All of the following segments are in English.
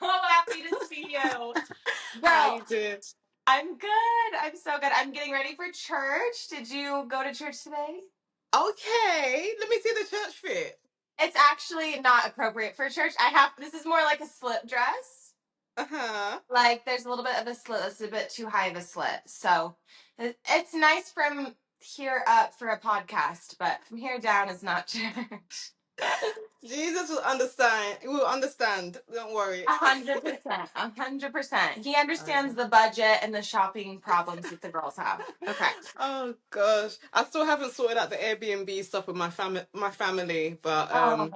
happy to see you. How Girl, you doing? I'm good. I'm so good. I'm getting ready for church. Did you go to church today? Okay, let me see the church fit. It's actually not appropriate for church. This is more like a slip dress. Uh-huh. Like there's a little bit of a slit. It's a bit too high of a slit. So it's nice from here up for a podcast, but from here down is not church. Jesus will understand. He will understand. Don't worry. 100%. 100%. He understands Okay. the budget and the shopping problems that the girls have. Okay. Oh gosh, I still haven't sorted out the Airbnb stuff with my family, but Oh,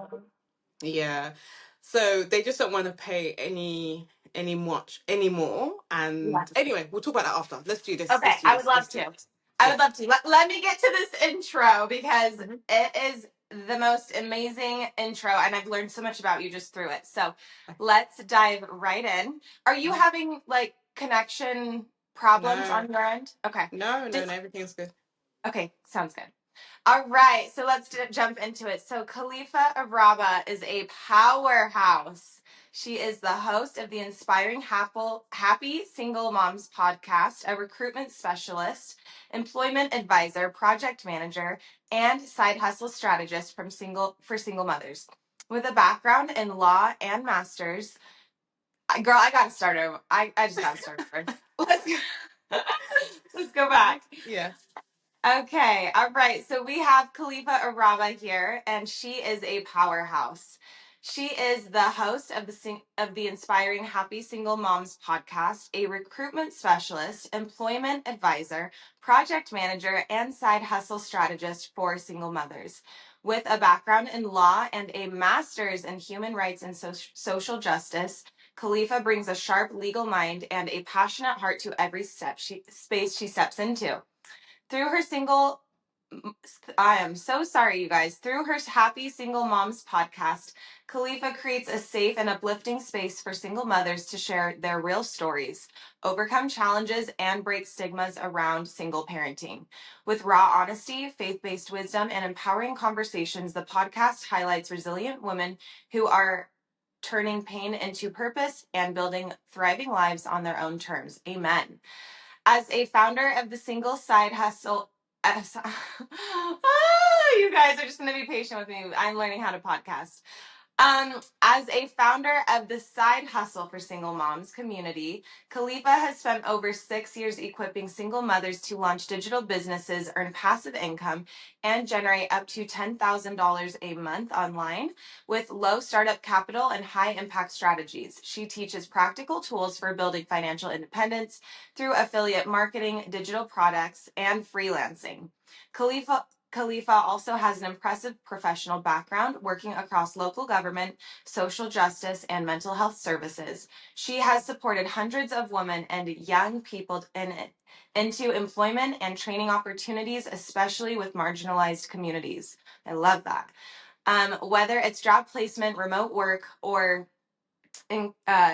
yeah. So they just don't want to pay any much anymore. yeah. And anyway, we'll talk about that after. Let's do this. Okay. Let's do I would this. love Let's do to. this. I Yeah. would love to. Let me get to this intro because Mhm. it is the most amazing intro, and I've learned so much about you just through it. So let's dive right in. Are you Mhm. having like connection problems No, on your end? Okay. no, Just everything's good. okay. Sounds good. All right, so let's jump into it. So Khalifa Araba is a powerhouse. She is the host of the Inspiring Happy Single Moms podcast, a recruitment specialist, employment advisor, project manager, and side hustle strategist for single mothers. With a background in law and masters, girl, I got to start over. I just got to start over. Let's let's go back. Yeah. Okay, all right. So we have Khalifa Araba here, and she is a powerhouse. She is the host of the Inspiring Happy Single Moms podcast, a recruitment specialist, employment advisor, project manager, and side hustle strategist for single mothers. With a background in law and a master's in human rights and social justice, Khalifa brings a sharp legal mind and a passionate heart to every space she steps into. Through her single, I am so sorry, you guys. Through her Happy Single Moms podcast, Khalifa creates a safe and uplifting space for single mothers to share their real stories, overcome challenges, and break stigmas around single parenting. With raw honesty, faith based wisdom, and empowering conversations, the podcast highlights resilient women who are turning pain into purpose and building thriving lives on their own terms. Amen. As a founder of the Single Side Hustle, you guys are just going to be patient with me. I'm learning how to podcast. As a founder of the Side Hustle for Single Moms community, Khalifa has spent over 6 years equipping single mothers to launch digital businesses, earn passive income, and generate up to $10,000 a month online with low startup capital and high impact strategies. She teaches practical tools for building financial independence through affiliate marketing, digital products, and freelancing. Khalifa also has an impressive professional background working across local government, social justice, and mental health services. She has supported hundreds of women and young people into employment and training opportunities, especially with marginalized communities. I love that. Whether it's job placement, remote work, or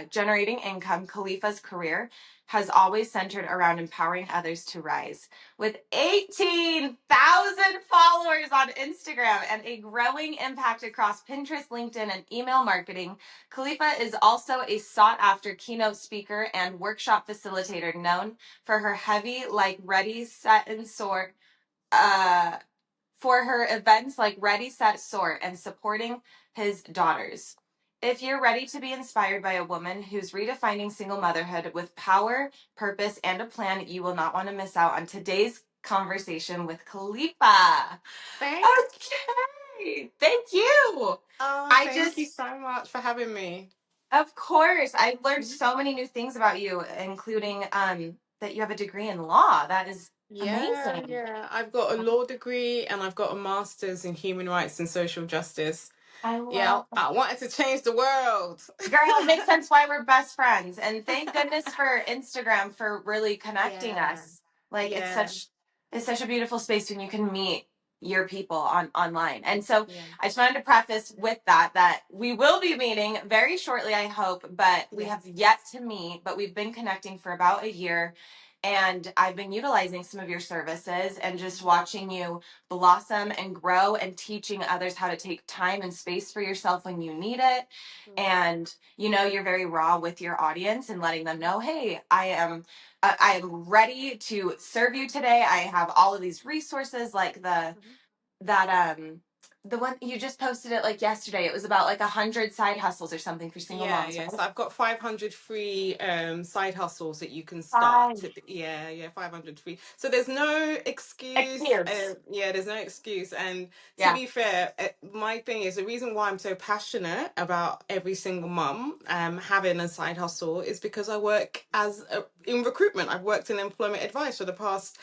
generating income, Khalifa's career has always centered around empowering others to rise. With 18,000 followers on Instagram and a growing impact across Pinterest, LinkedIn, and email marketing, Khalifa is also a sought after keynote speaker and workshop facilitator known for her heavy, like ready, set, and sort. For her events like Ready, Set, Sort and supporting his daughters. If you're ready to be inspired by a woman who's redefining single motherhood with power, purpose, and a plan, you will not want to miss out on today's conversation with Khalifa. Thank Okay, thank you. I thank you just, so much for having me. of course, I've learned Mhm. so many new things about you, including that you have a degree in law. That is Yeah, amazing. yeah. I've got a law degree and I've got a master's in human rights and social justice. I Yeah, love I wanted to change the world. Girl, it makes sense why we're best friends. And thank goodness for Instagram for really connecting Yeah, us. Like yeah, it's such a beautiful space when you can meet your people online. And so yeah, I just wanted to preface with that we will be meeting very shortly, I hope, but we yeah. have yet to meet, but we've been connecting for about a year. And I've been utilizing some of your services and just watching you blossom and grow and teaching others how to take time and space for yourself when you need it. And you're very raw with your audience and letting them know, hey, I am ready to serve you today. I have all of these resources, like that the one you just posted it like yesterday. It was about like 100 side hustles or something for single Yeah, moms, yeah. right? So I've got 500 free side hustles that you can start. Fine. Yeah, yeah, 500 free. So there's no excuse. Excuse. Yeah, there's no excuse. And to Yeah. be fair, my thing is the reason why I'm so passionate about every single mum having a side hustle is because I work in recruitment. I've worked in employment advice for the past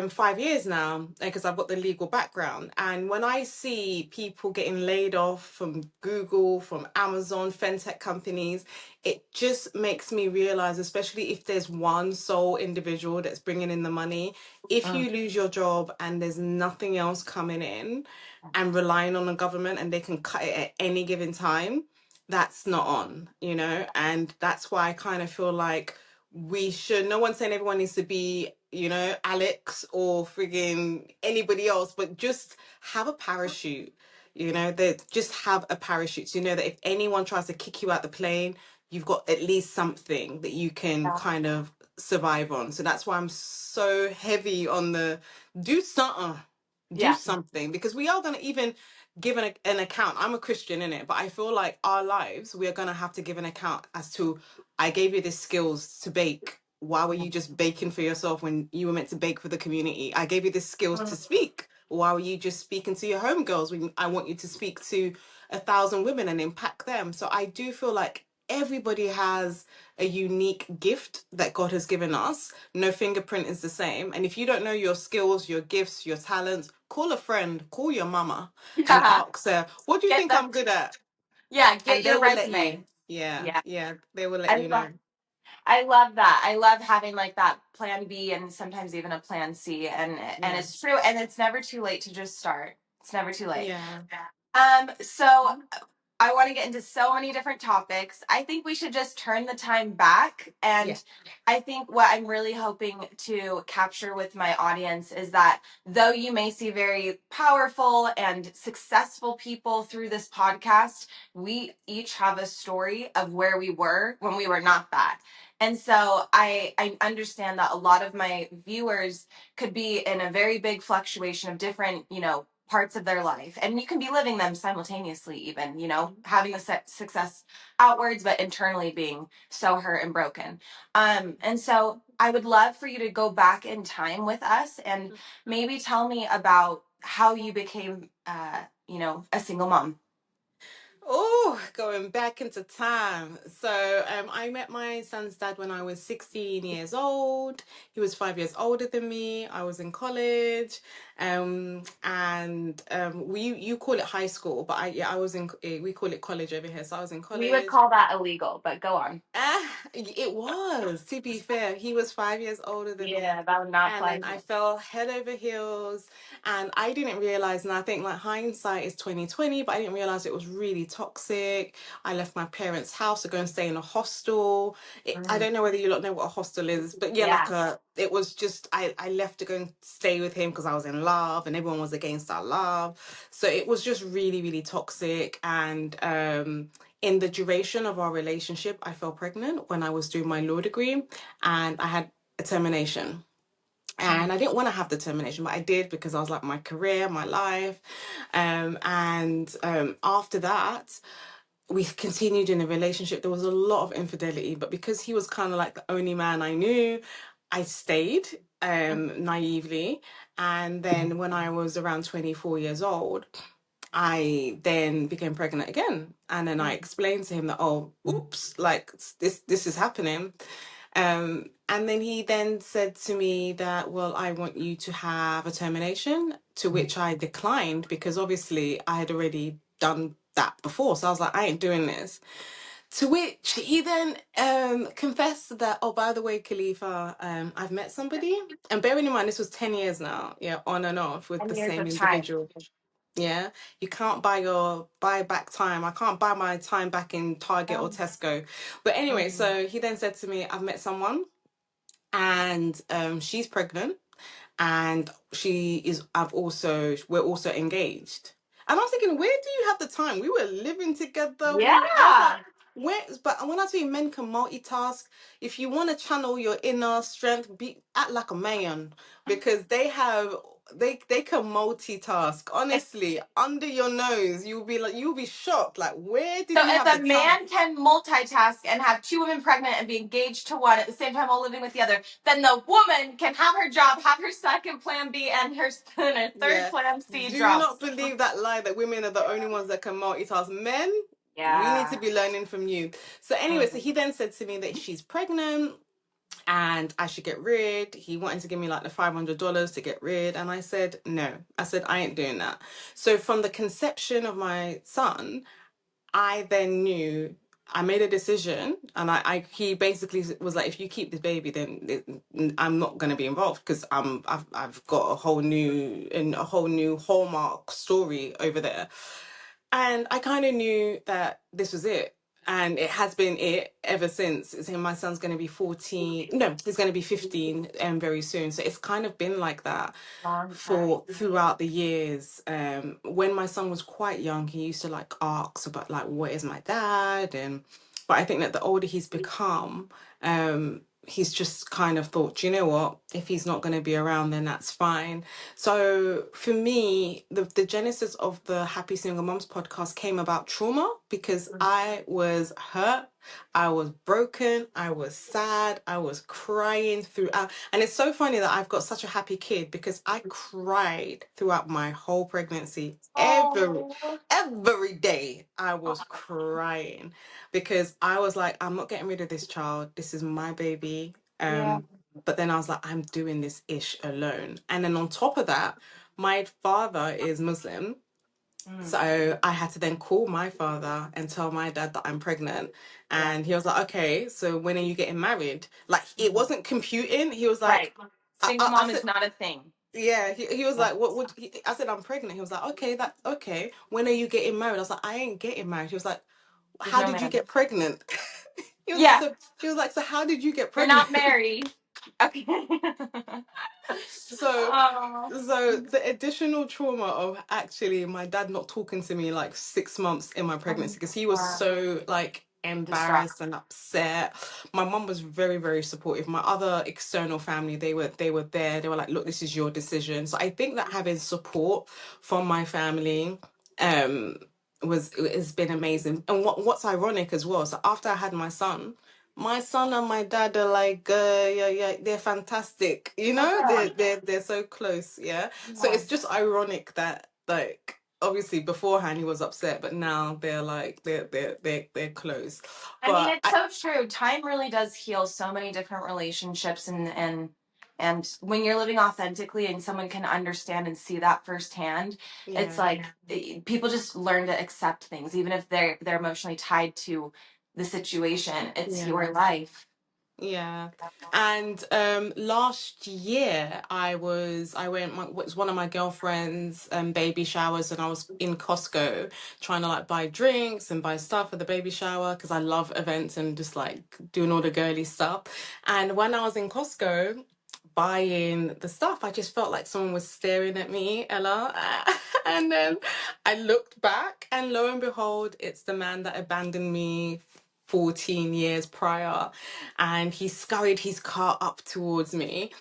5 years now because I've got the legal background. And when I see people getting laid off from Google, from Amazon, fintech companies, it just makes me realize, especially if there's one sole individual that's bringing in the money, if Mm. you lose your job and there's nothing else coming in and relying on the government and they can cut it at any given time, that's not on, and that's why I kind of feel like we should, no one's saying everyone needs to be, Alex or frigging anybody else, but just have a parachute, that just have a parachute. So you know that if anyone tries to kick you out the plane, you've got at least something that you can Yeah. kind of survive on. So that's why I'm so heavy on the do something. Do Yeah. something, because we are going to even give an account. I'm a Christian in it, but I feel like our lives, we are going to have to give an account as to, I gave you the skills to bake. Why were you just baking for yourself when you were meant to bake for the community? I gave you the skills to Mm. speak. Why were you just speaking to your homegirls when I want you to speak to 1,000 women and impact them? So I do feel like everybody has a unique gift that God has given us. No fingerprint is the same. And if you don't know your skills, your gifts, your talents, call a friend, call your mama and Yeah. ask her, what do you Get think them. I'm good at? Yeah. And Get they your will let you. resume. Yeah, Yeah. yeah, they will let I you love. know. I love that. I love having like that plan B and sometimes even a plan C. And Yeah. it's true. And it's never too late to just start. It's never too late. Yeah. So I want to get into so many different topics. I think we should just turn the time back. Yeah. And I think what I'm really hoping to capture with my audience is that though you may see very powerful and successful people through this podcast, we each have a story of where we were when we were not that. And so I understand that a lot of my viewers could be in a very big fluctuation of different, parts of their life. And you can be living them simultaneously, even, having the success outwards, but internally being so hurt and broken. And so I would love for you to go back in time with us and maybe tell me about how you became, a single mom. Oh, going back into time. So, I met my son's dad when I was 16 years old. He was 5 years older than me. I was in college. And we you call it high school, but I was in we call it college over here. So I was in We would college. call that illegal, but go on. It was, to be fair. He was 5 years older than me. Yeah, that would not And fly then I here. fell head over heels. And I didn't realize, and I think like hindsight is 2020, but I didn't realize it was really toxic. I left my parents' house to go and stay in a hostel. I Mm. don't know whether you lot know what a hostel is, but yeah, Yeah. it was just, I left to go and stay with him because I was in love and everyone was against our love. So it was just really, really toxic. And, in the duration of our relationship, I fell pregnant when I was doing my law degree and I had a termination. And I didn't want to have the termination, but I did because I was like, my career, my life. And after that, we continued in a relationship. There was a lot of infidelity, but because he was kind of like the only man I knew, I stayed naively. And then when I was around 24 years old, I then became pregnant again. And then I explained to him that, oh, oops, like this is happening. And then he then said to me that, well, I want you to have a termination, to which I declined because obviously I had already done that before. So I was like, I ain't doing this. To which he then confessed that, oh, by the way, Khalifa, I've met somebody. And bearing in mind, this was 10 years now, yeah, on and off with the And years same of time. individual. Yeah, you can't buy back time. I can't buy my time back in Target or Oh. Tesco. But anyway, Mhm. so he then said to me, I've met someone and she's pregnant, and we're also engaged. And I was thinking, where do you have the time? We were living together. I was like, Yeah. where? But when I say men can multitask, if you want to channel your inner strength, act like a man, because they can multitask. Honestly, under your nose, you'll be shocked. Like, where So did you if have a the time? man can multitask and have two women pregnant and be engaged to one at the same time while living with the other, then the woman can have her job, have her second plan B, and her, and her third Yeah. plan C Do not drops. believe that lie that women are the only ones that can multitask. Men, we need to Yeah. be learning from you. So anyway, so Mm. he then said to me that she's pregnant and I should get rid. He wanted to give me like the $500 to get rid. And I said, no. I said, I ain't doing that. So from the conception of my son, I then knew I made a decision, and he basically was like, if you keep this baby, then I'm not going to be involved, because I've got a whole new hallmark story over there. And I kind of knew that this was it. And it has been it ever since. My son's going to be 14. No, he's going to be 15 very soon. So it's kind of been like that Long time. for throughout the years. When my son was quite young, he used to like ask about like, what is my dad? And but I think that the older he's become, he's just kind of thought, you know what, if he's not going to be around, then that's fine. So for me, the genesis of the Happy Single Moms podcast came about trauma, because I was hurt, I was broken, I was sad, I was crying throughout. And it's so funny that I've got such a happy kid, because I cried throughout my whole pregnancy. Oh. Every day I was crying, because I was like, I'm not getting rid of this child. This is my baby. Yeah. But then I was like, I'm doing this ish alone. And then on top of that, my father is Muslim. Mm. So I had to then call my father and tell my dad that I'm pregnant. Yeah. And he was like, okay, so when are you getting married? Like, it wasn't computing. He was like, Right. Single I mom said, is not a thing. yeah, he was Yeah. like, what would I said, I'm pregnant. He was like, okay, that's okay. When are you getting married? I was like, I ain't getting married. He was like, There's how no did you man. get pregnant? Yeah. He was like, so how did you get You're pregnant? not married. Okay. So Oh. the additional trauma of actually my dad not talking to me like 6 months in my pregnancy, because he was so like Distraught. embarrassed and upset. My mum was very, very supportive. My other external family, they were there. They were like, look, this is your decision. So I think that having support from my family um has been amazing. And what's ironic as well, so after I had my son and my dad are like, yeah, yeah, they're fantastic. You know, Yeah. they're so close. Yeah. So Yeah. it's just ironic that like obviously beforehand he was upset, but now they're like they're close. I mean, But it's so true. Time really does heal so many different relationships, and when you're living authentically and someone can understand and see that firsthand, it's yeah. like people just learn to accept things, even if they're emotionally tied to the situation. It's Yeah. your life. Yeah. And last year I went was one of my girlfriend's baby showers, and I was in Costco trying to like buy drinks and buy stuff for the baby shower, because I love events and just like doing all the girly stuff. And when I was in Costco buying the stuff, I just felt like someone was staring at me, Ella. And then I looked back, and lo and behold, it's the man that abandoned me 14 years prior. And he scurried his car up towards me.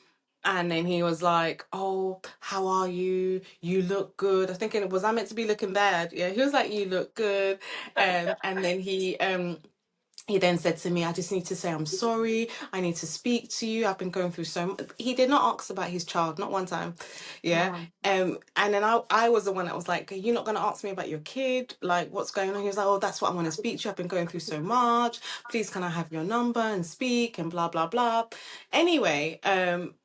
And then he was like, oh, how are you? You look good. I was thinking, was I meant to be looking bad? Yeah, he was like, you look good. And then he then said to me, I just need to say I'm sorry. I need to speak to you. I've been going through so much. He did not ask about his child, not one time. Yeah. No. And then I was the one that was like, are you not going to ask me about your kid? Like, what's going on? He was like, oh, that's what I want to speak to you. I've been going through so much. Please, can I have your number and speak and blah, blah, blah. Anyway,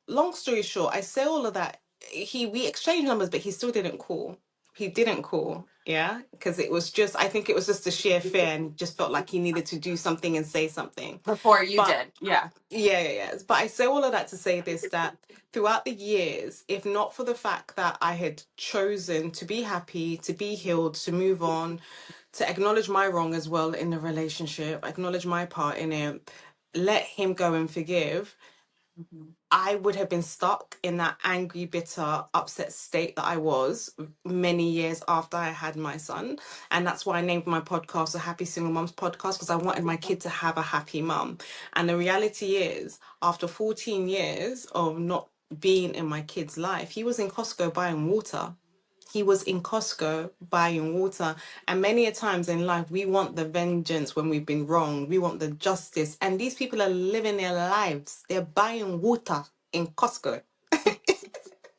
long story short, I say all of that. We exchanged numbers, but he still didn't call. He didn't call, yeah, because I think it was just a sheer fear, and he just felt like he needed to do something and say something. Before you But did. Yeah. yeah. But I say all of that to say this, that throughout the years, if not for the fact that I had chosen to be happy, to be healed, to move on, to acknowledge my wrong as well in the relationship, acknowledge my part in it, let him go and forgive, I would have been stuck in that angry, bitter, upset state that I was many years after I had my son. And that's why I named my podcast the Happy Single Mums Podcast, because I wanted my kid to have a happy mum. And the reality is, after 14 years of not being in my kid's life, he was in Costco buying water. He was in Costco buying water. And many a times in life, we want the vengeance when we've been wrong. We want the justice. And these people are living their lives. They're buying water in Costco.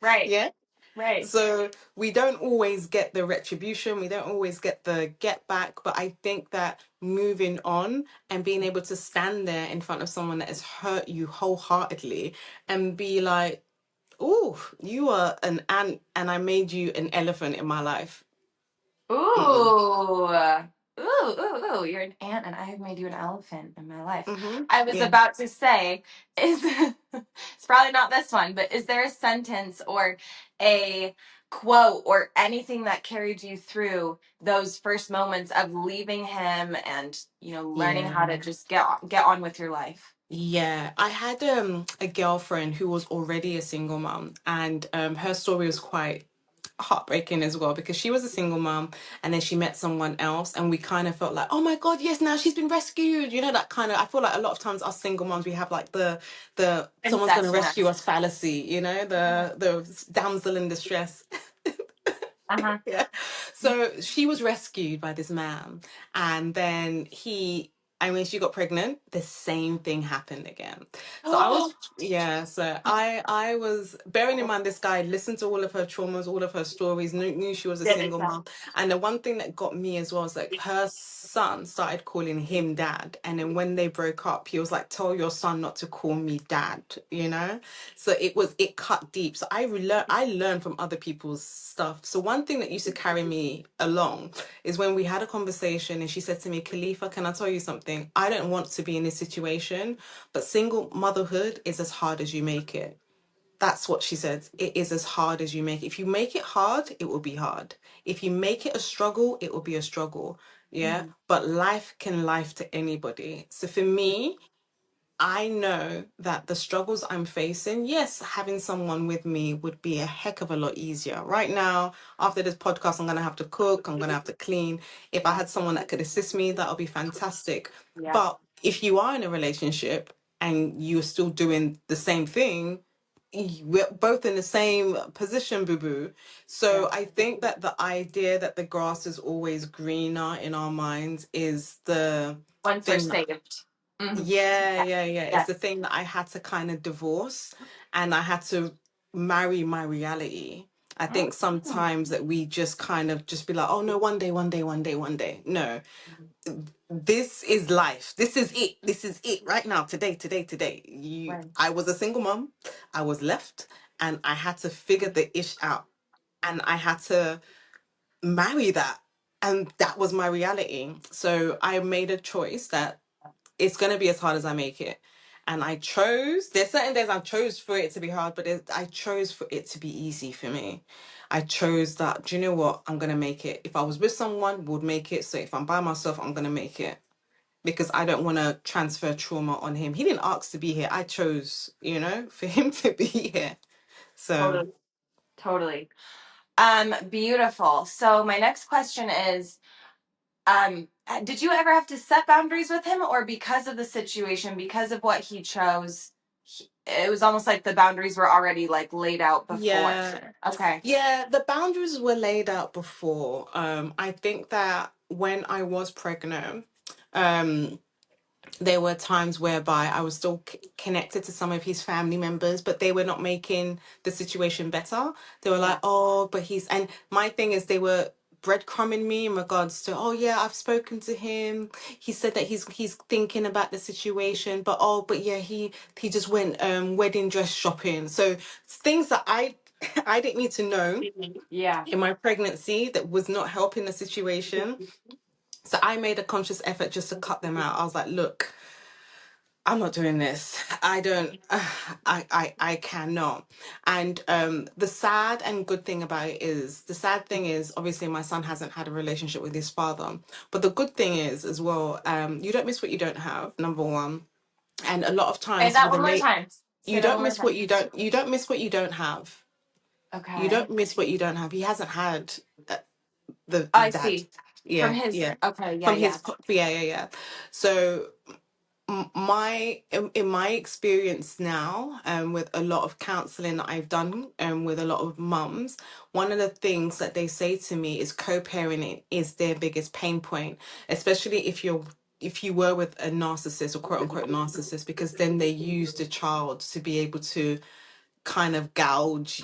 Right. Yeah. Right. So we don't always get the retribution. We don't always get the get back. But I think that moving on and being able to stand there in front of someone that has hurt you wholeheartedly and be like, oh, you are an ant and I made you an elephant in my life. Mm-mm. Ooh. Ooh. You're an ant and I have made you an elephant in my life. Mm-hmm. I was Yeah. about to say, is it's probably not this one, but is there a sentence or a quote or anything that carried you through those first moments of leaving him and, learning how to Yeah. just get on with your life? Yeah. I had a girlfriend who was already a single mom, and her story was quite heartbreaking as well, because she was a single mom and then she met someone else and we kind of felt like, oh my god, yes, now she's been rescued, that kind of. I feel like a lot of times us single moms, we have like the someone's going to Princess, rescue yes. us fallacy, the damsel in distress. Uh-huh. Yeah. So she was rescued by this man, and then when she got pregnant, the same thing happened again. So I was, yeah. So I was bearing in mind this guy listened to all of her traumas, all of her stories, knew she was a Did it single mom, and the one thing that got me as well was like her son started calling him dad, and then when they broke up, he was like, "Tell your son not to call me dad," So it cut deep. So I learned from other people's stuff. So one thing that used to carry me along is when we had a conversation and she said to me, Khalifa, can I tell you something? I don't want to be in this situation, but single motherhood is as hard as you make it. That's what she said. It is as hard as you make it. If you make it hard, it will be hard. If you make it a struggle, it will be a struggle. Yeah. Mhm. But life can life to anybody. So for me, I know that the struggles I'm facing, yes, having someone with me would be a heck of a lot easier. Right now, after this podcast, I'm going to have to cook, I'm going to have to clean. If I Yeah. had someone that could assist me, that would be fantastic. Yeah. But if you are in a relationship and you're still doing the same thing, we're both in the same position, boo boo. Yeah. So I think that the idea that the grass is always greener in our minds is the Once we're thing. saved. Hmm. Yeah, Yeah. yeah, yeah. It's the Yes. thing that I had to kind of divorce and I had to marry my reality. I think sometimes that we just kind of just be like, oh no, one day, one day, one day, one day. No, this is life. This is it. This is it right now, today, today, today. Right. I was a single mom. I was left and I had to figure the ish out and I had to marry that. And that was my reality. So I made a choice that it's going to be as hard as I make it. And there's certain days I chose for it to be hard, but I chose for it to be easy for me. I chose that, do you know what? I'm going to make it. If I was with someone, would make it. So if I'm by myself, I'm going to make it because I don't want to transfer trauma on him. He didn't ask to be here. I chose, for him to be here. So, Totally. Totally. Beautiful. So my next question is, did you ever have to set boundaries with him, or because of the situation, because of what he chose, it was almost like the boundaries were already like laid out before? yeah. Okay. Yeah, the boundaries were laid out before. I think that when I was pregnant, um, there were times whereby I was still connected to some of his family members, but they were not making the situation better. They were like, Yeah. oh, but and my thing is they were breadcrumbing me in regards to, oh yeah, I've spoken to him. He said that he's thinking about the situation, but oh, but yeah, he just went wedding dress shopping. So things that I I didn't need to know Yeah. in my pregnancy that was not helping the situation. So I made a conscious effort just to cut them out. I was like, look, I'm not doing this. I don't I cannot. And the sad and good thing about it is the sad thing is obviously my son hasn't had a relationship with his father. But the good thing is as well, you don't miss what you don't have, number one. And a lot of Say times that with a one more late time. Say You that don't one more miss what time. you don't miss what you don't have. You Okay. don't miss what you don't have. He hasn't had the I dad. see. From Yeah, his, yeah. okay, yeah, From yeah. yeah, yeah, yeah. So in my experience now, with a lot of counseling that I've done, with a lot of mums, one of the things that they say to me is co-parenting is their biggest pain point, especially if you were with a narcissist or quote unquote narcissist, because then they use the child to be able to kind of gouge,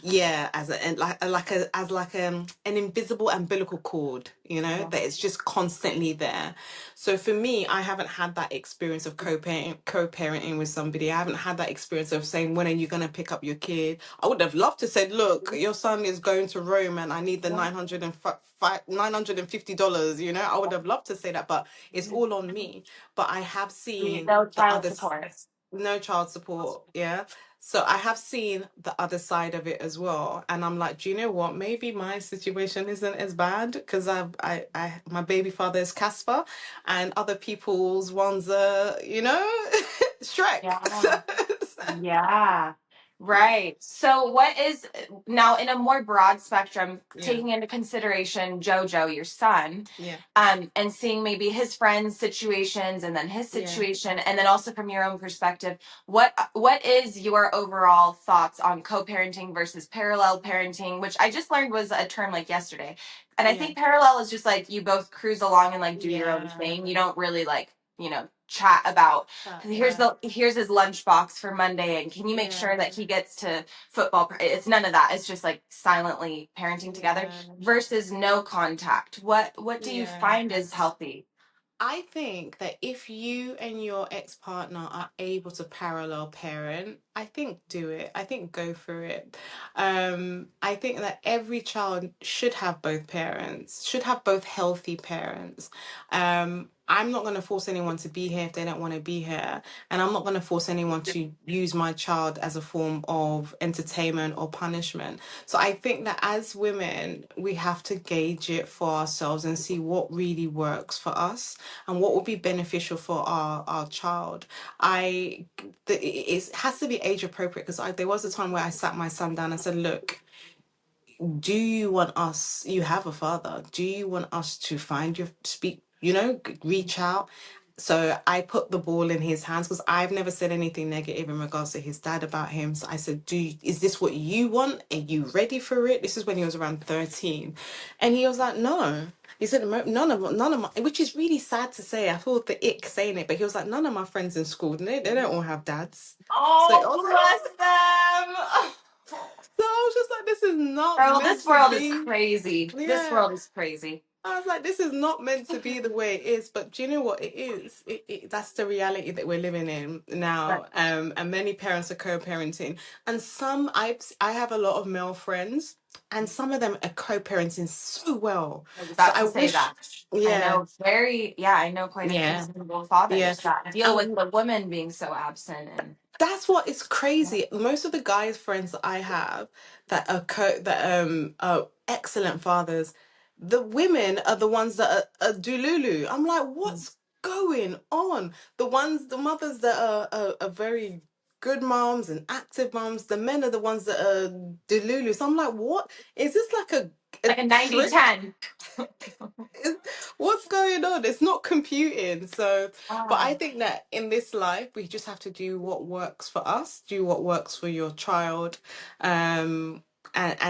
yeah, as a and like a as like an invisible umbilical cord, you know, Yeah. that it's just constantly there. So for me, I haven't had that experience of co-parenting with somebody. I haven't had that experience of saying, when are you going to pick up your kid? I would have loved to say, look, your son is going to Rome and I need the $950, you know. I would have loved to say that, but it's all on me. But I have seen No the child other support. no child support, yeah. So I have seen the other side of it as well, and I'm like, do you know what, maybe my situation isn't as bad, because my baby father is Casper and other people's ones are, you know, Shrek. Yeah. Yeah. Right. So what is now, in a more broad spectrum, Yeah, taking into consideration Jojo, your son, yeah, and seeing maybe his friends' situations and then his yeah, situation, and then also from your own perspective, what is your overall thoughts on co-parenting versus parallel parenting, which I just learned was a term like yesterday. And I yeah, think parallel is just like you both cruise along and like do your own yeah. thing. You don't really like, chat about Yeah, here's his lunchbox for Monday, and can you make yeah, sure that he gets to football? It's none of that. It's just like silently parenting together yeah, versus no contact. What do you yeah. find is healthy? I think that if you and your ex-partner are able to parallel parent, I think do it. I think go for it. I think that every child should have both parents, should have both healthy parents. I'm not going to force anyone to be here if they don't want to be here. And I'm not going to force anyone to use my child as a form of entertainment or punishment. So I think that as women, we have to gauge it for ourselves and see what really works for us and what would be beneficial for our child. It has to be age appropriate, because there was a time where I sat my son down and said, look, do you want us, you have a father, do you want us to find your speak, reach out? So I put the ball in his hands, because I've never said anything negative in regards to his dad about him. So I said, is this what you want? Are you ready for it? This is when he was around 13. And he was like, no. He said, none of my, which is really sad to say. I feel the ick saying it, but he was like, none of my friends in school, they don't all have dads. So I Oh, was like, bless them. so I was just like, this is not Girl, meant this to world is be. crazy. This Yeah. world is crazy. I was like, this is not meant to be the way it is. But do you know what it is? That's the reality that we're living in Right. now. And many parents are co-parenting. And I have a lot of male friends, and some of them are co-parenting so well. I was So about I to say wish, that. yeah, I know quite a few yeah, single yeah. fathers that deal with And the woman being so absent and that's what is crazy. Most of the guys friends that I have that are excellent fathers, the women are the ones that are Dululu. I'm like, what's going on? The mothers that are very good moms and active moms, the men are the ones that are Dululu. So I'm like, what is this, like a like a 90 trick? 10. What's going on? It's not computing. So, but I Oh, think that in this life, we just have to do what works for us, do what works for your child, and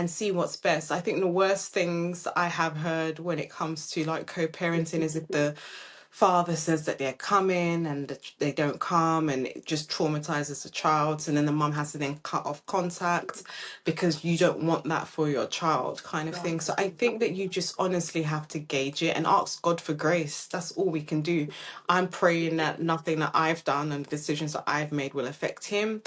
see what's best. I think the worst things I have heard when it comes to like co-parenting is if the father says that they're coming and they don't come, and it just traumatizes the child, and then the mum has to then cut off contact because you don't want that for your child, kind of yeah. thing. So I think that you just honestly have to gauge it and ask God for grace. That's all we can do. I'm praying that nothing that I've done and the decisions that I've made will affect him.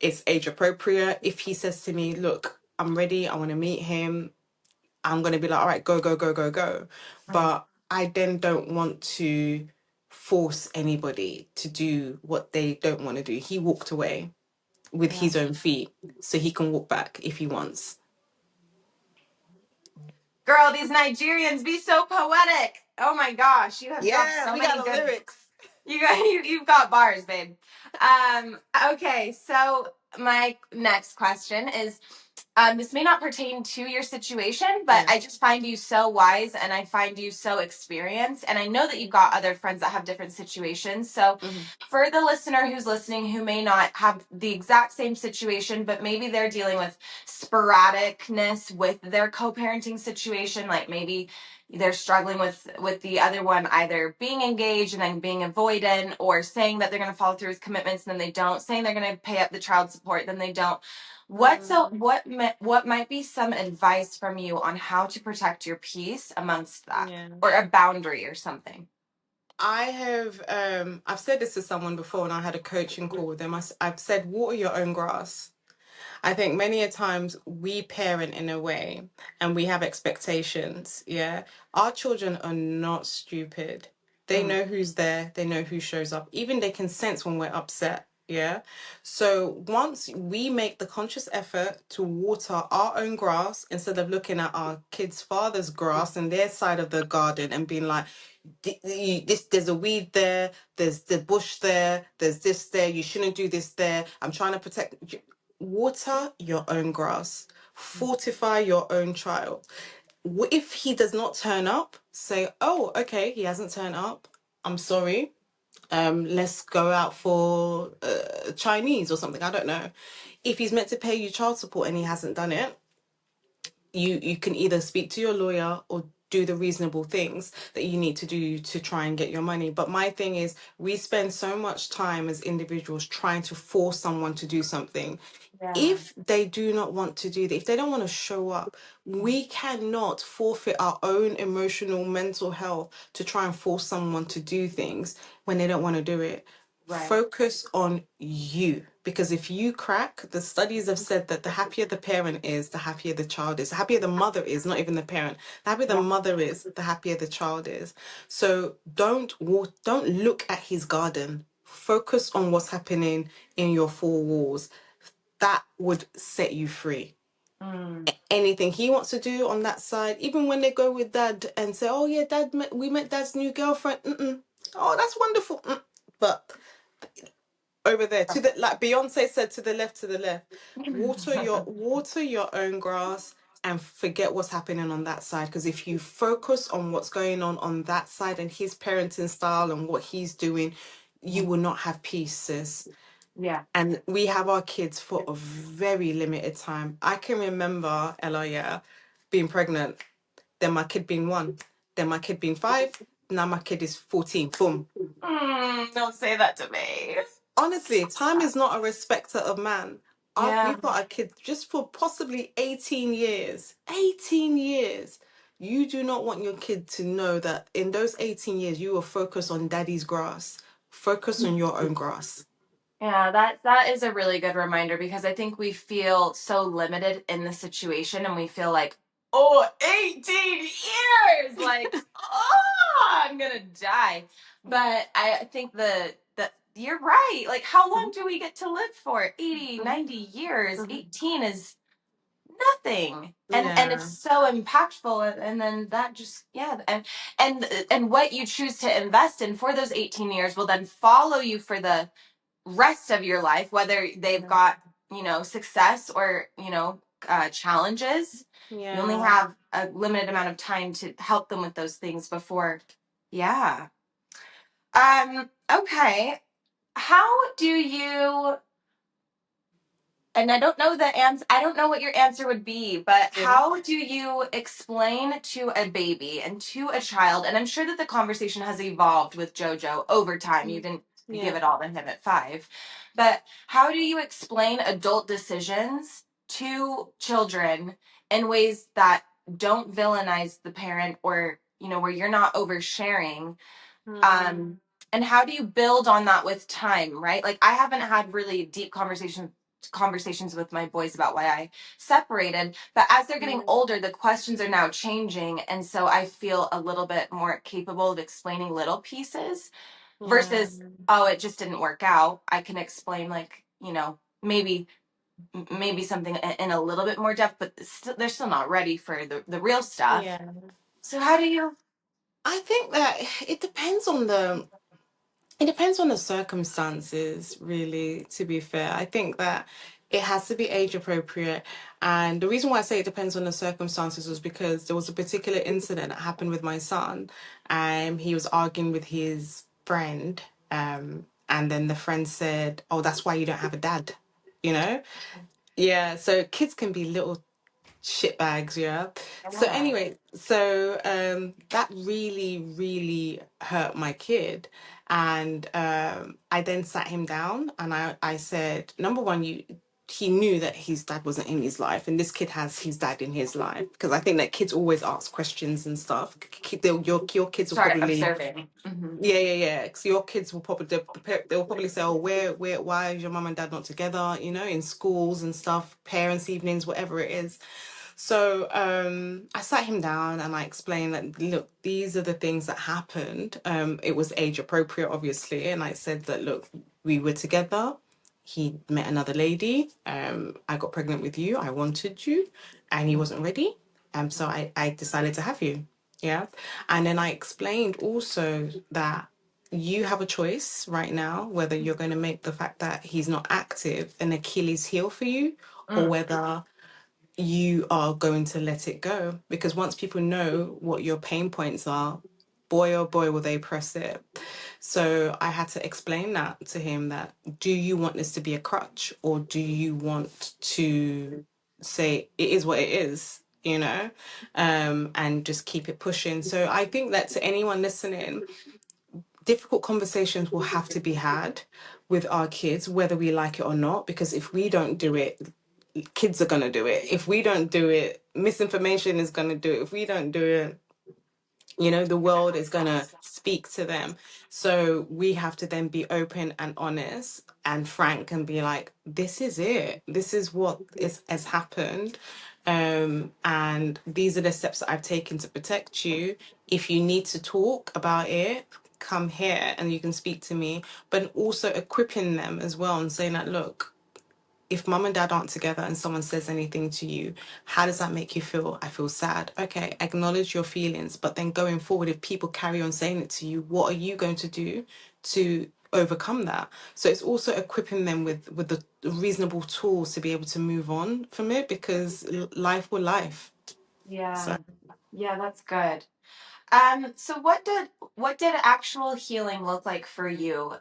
It's age appropriate. If he says to me, look, I'm ready, I want to meet him, I'm going to be like, all right, go, go, go, go, go. Mm, But I then don't want to force anybody to do what they don't want to do. He walked away with yeah. his own feet, so he can walk back if he wants. Girl, these Nigerians be so poetic. Oh my gosh, you have dropped Yeah, so we got many the good lyrics. You've got bars, babe. Okay, so my next question is, this may not pertain to your situation, but Yeah. I just find you so wise and I find you so experienced. And I know that you've got other friends that have different situations. So, Mhm. for the listener who's listening who may not have the exact same situation, but maybe they're dealing with sporadicness with their co parenting situation, like maybe they're struggling with the other one either being engaged and then being avoidant, or saying that they're going to follow through with commitments and then they don't, saying they're going to pay up the child support then they don't. What might be some advice from you on how to protect your peace amongst that, Yeah. or a boundary or something? I've said this to someone before, and I had a coaching call with them. I've said, water your own grass. I think many a times we parent in a way and we have expectations. Yeah. Our children are not stupid. They Mm, know who's there, they know who shows up. Even they can sense when we're upset. Yeah. So once we make the conscious effort to water our own grass instead of looking at our kids' father's grass and their side of the garden and being like, this, there's a weed there, there's the bush there, there's this there, you shouldn't do this there, I'm trying to protect. Water your own grass, fortify your own child. If he does not turn up, say, oh, okay, he hasn't turned up, I'm sorry, let's go out for Chinese or something, I don't know. If he's meant to pay you child support and he hasn't done it, you can either speak to your lawyer or do the reasonable things that you need to do to try and get your money. But my thing is, we spend so much time as individuals trying to force someone to do something. yeah. If they do not want to do that, if they don't want to show up, we cannot forfeit our own emotional, mental health to try and force someone to do things when they don't want to do it. Right. Focus on you, because if you crack, the studies have said that the happier the parent is, the happier the child is. The happier the mother is, not even the parent. The happier the Yeah. mother is, the happier the child is. So don't look at his garden. Focus on what's happening in your four walls. That would set you free. Mm. Anything he wants to do on that side, even when they go with dad and say, oh yeah, we met dad's new girlfriend. Mm-mm. Oh, that's wonderful. But over there to the, like Beyonce said, to the left, water your own grass and forget what's happening on that side, because if you focus on what's going on that side and his parenting style and what he's doing, you will not have peace, sis. Yeah. And we have our kids for a very limited time. I can remember, Ella, yeah, being pregnant, then my kid being 1, then my kid being 5, now my kid is 14. Boom. Don't say that to me. Honestly, time is not a respecter of man. Yeah. We've got our kids just for possibly 18 years. 18 years. You do not want your kid to know that in those 18 years, you will focus on daddy's grass. Focus on your own grass. Yeah, that is a really good reminder, because I think we feel so limited in the situation and we feel like, oh, 18 years, like, oh, I'm gonna die. But I think the you're right. Like, how long Mhm, do we get to live for? 80, mhm, 90 years. mhm. 18 is nothing. And it's Yeah. so impactful, and then that just, yeah, and what you choose to invest in for those 18 years will then follow you for the rest of your life, whether they've Yeah. got, success or, challenges. You only Yeah. have a limited amount of time to help them with those things before. Yeah. Okay. How do you, and I don't know the answer, I don't know what your answer would be, but Yeah. how do you explain to a baby and to a child? And I'm sure that the conversation has evolved with JoJo over time. You Mm. didn't give Yeah. it all to him at 5. But how do you explain adult decisions to children in ways that don't villainize the parent, or, where you're not oversharing? Mm. um and how do you build on that with time, right? Like, I haven't had really deep conversations with my boys about why I separated, but as they're getting Mm. older, the questions are now changing, and so I feel a little bit more capable of explaining little pieces Yeah. versus, oh, it just didn't work out. I can explain, like, maybe something in a little bit more depth, but they're still not ready for the real stuff. Yeah. So how do you? I think that it depends on the It depends on the circumstances, really, to be fair. I think that it has to be age appropriate. And the reason why I say it depends on the circumstances was because there was a particular incident that happened with my son. He was arguing with his friend. And then the friend said, "Oh, that's why you don't have a dad." You know? Yeah. So kids can be little shitbags, yeah. So Yeah. anyway, that really, really hurt my kid. And I then sat him down and I said, number one, he knew that his dad wasn't in his life, and this kid has his dad in his life, because I think that kids always ask questions and stuff. Your kids will Start probably, observing. Hmm. yeah, yeah, yeah. So your kids will probably, they'll probably say, "Oh, why is your mum and dad not together?" You know, in schools and stuff, parents' evenings, whatever it is. So I sat him down and I explained that, look, these are the things that happened. It was age appropriate, obviously, and I said that, look, we were together. He met another lady. I got pregnant with you. I wanted you, and he wasn't ready. So I decided to have you. Yeah, and then I explained also that you have a choice right now whether you're going to make the fact that he's not active an Achilles heel for you, or Mm. whether you are going to let it go, because once people know what your pain points are, boy oh boy will they press it. So I had to explain that to him, that do you want this to be a crutch, or do you want to say it is what it is, and just keep it pushing. So I think that to anyone listening, difficult conversations will have to be had with our kids, whether we like it or not, because if we don't do it, kids are going to do it. If we don't do it, misinformation is going to do it. If we don't do it, the world is going to speak to them. So we have to then be open and honest and frank and be like, this is it. This is what has happened. And these are the steps that I've taken to protect you. If you need to talk about it, come here and you can speak to me. But also equipping them as well and saying that, look, if mum and dad aren't together and someone says anything to you, how does that make you feel? I feel sad. Okay, acknowledge your feelings. But then going forward, if people carry on saying it to you, what are you going to do to overcome that? So it's also equipping them with the reasonable tools to be able to move on from it, because life will life. Yeah. So Yeah, that's good. So what did actual healing look like for you?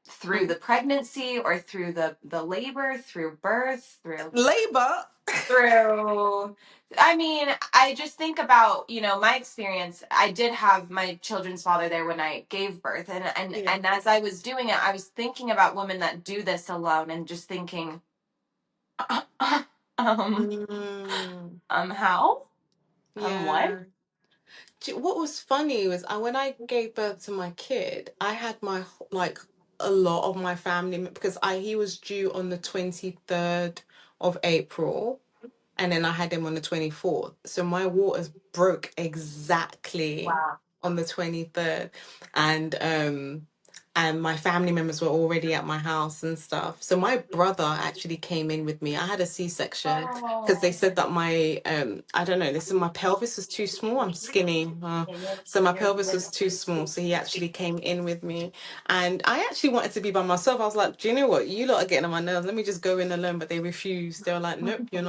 Through the pregnancy, or through the labor, through birth, labor. through I mean, I just think about, my experience. I did have my children's father there when I gave birth, and and Yeah. and as I was doing it, I was thinking about women that do this alone, and just thinking, um Mm, how, what? yeah. What was funny was when I gave birth to my kid, I had like a lot of my family because I he was due on the 23rd of April, and then I had him on the 24th. So my waters broke exactly Wow. on the 23rd. And my family members were already at my house and stuff. So my brother actually came in with me. I had a C-section because they Oh. said that my I don't know, they said my pelvis was too small. I'm skinny. So my pelvis was too small. So he actually came in with me. And I actually wanted to be by myself. I was like, do you know what? You lot are getting on my nerves. Let me just go in alone. But they refused. They were like, nope, you're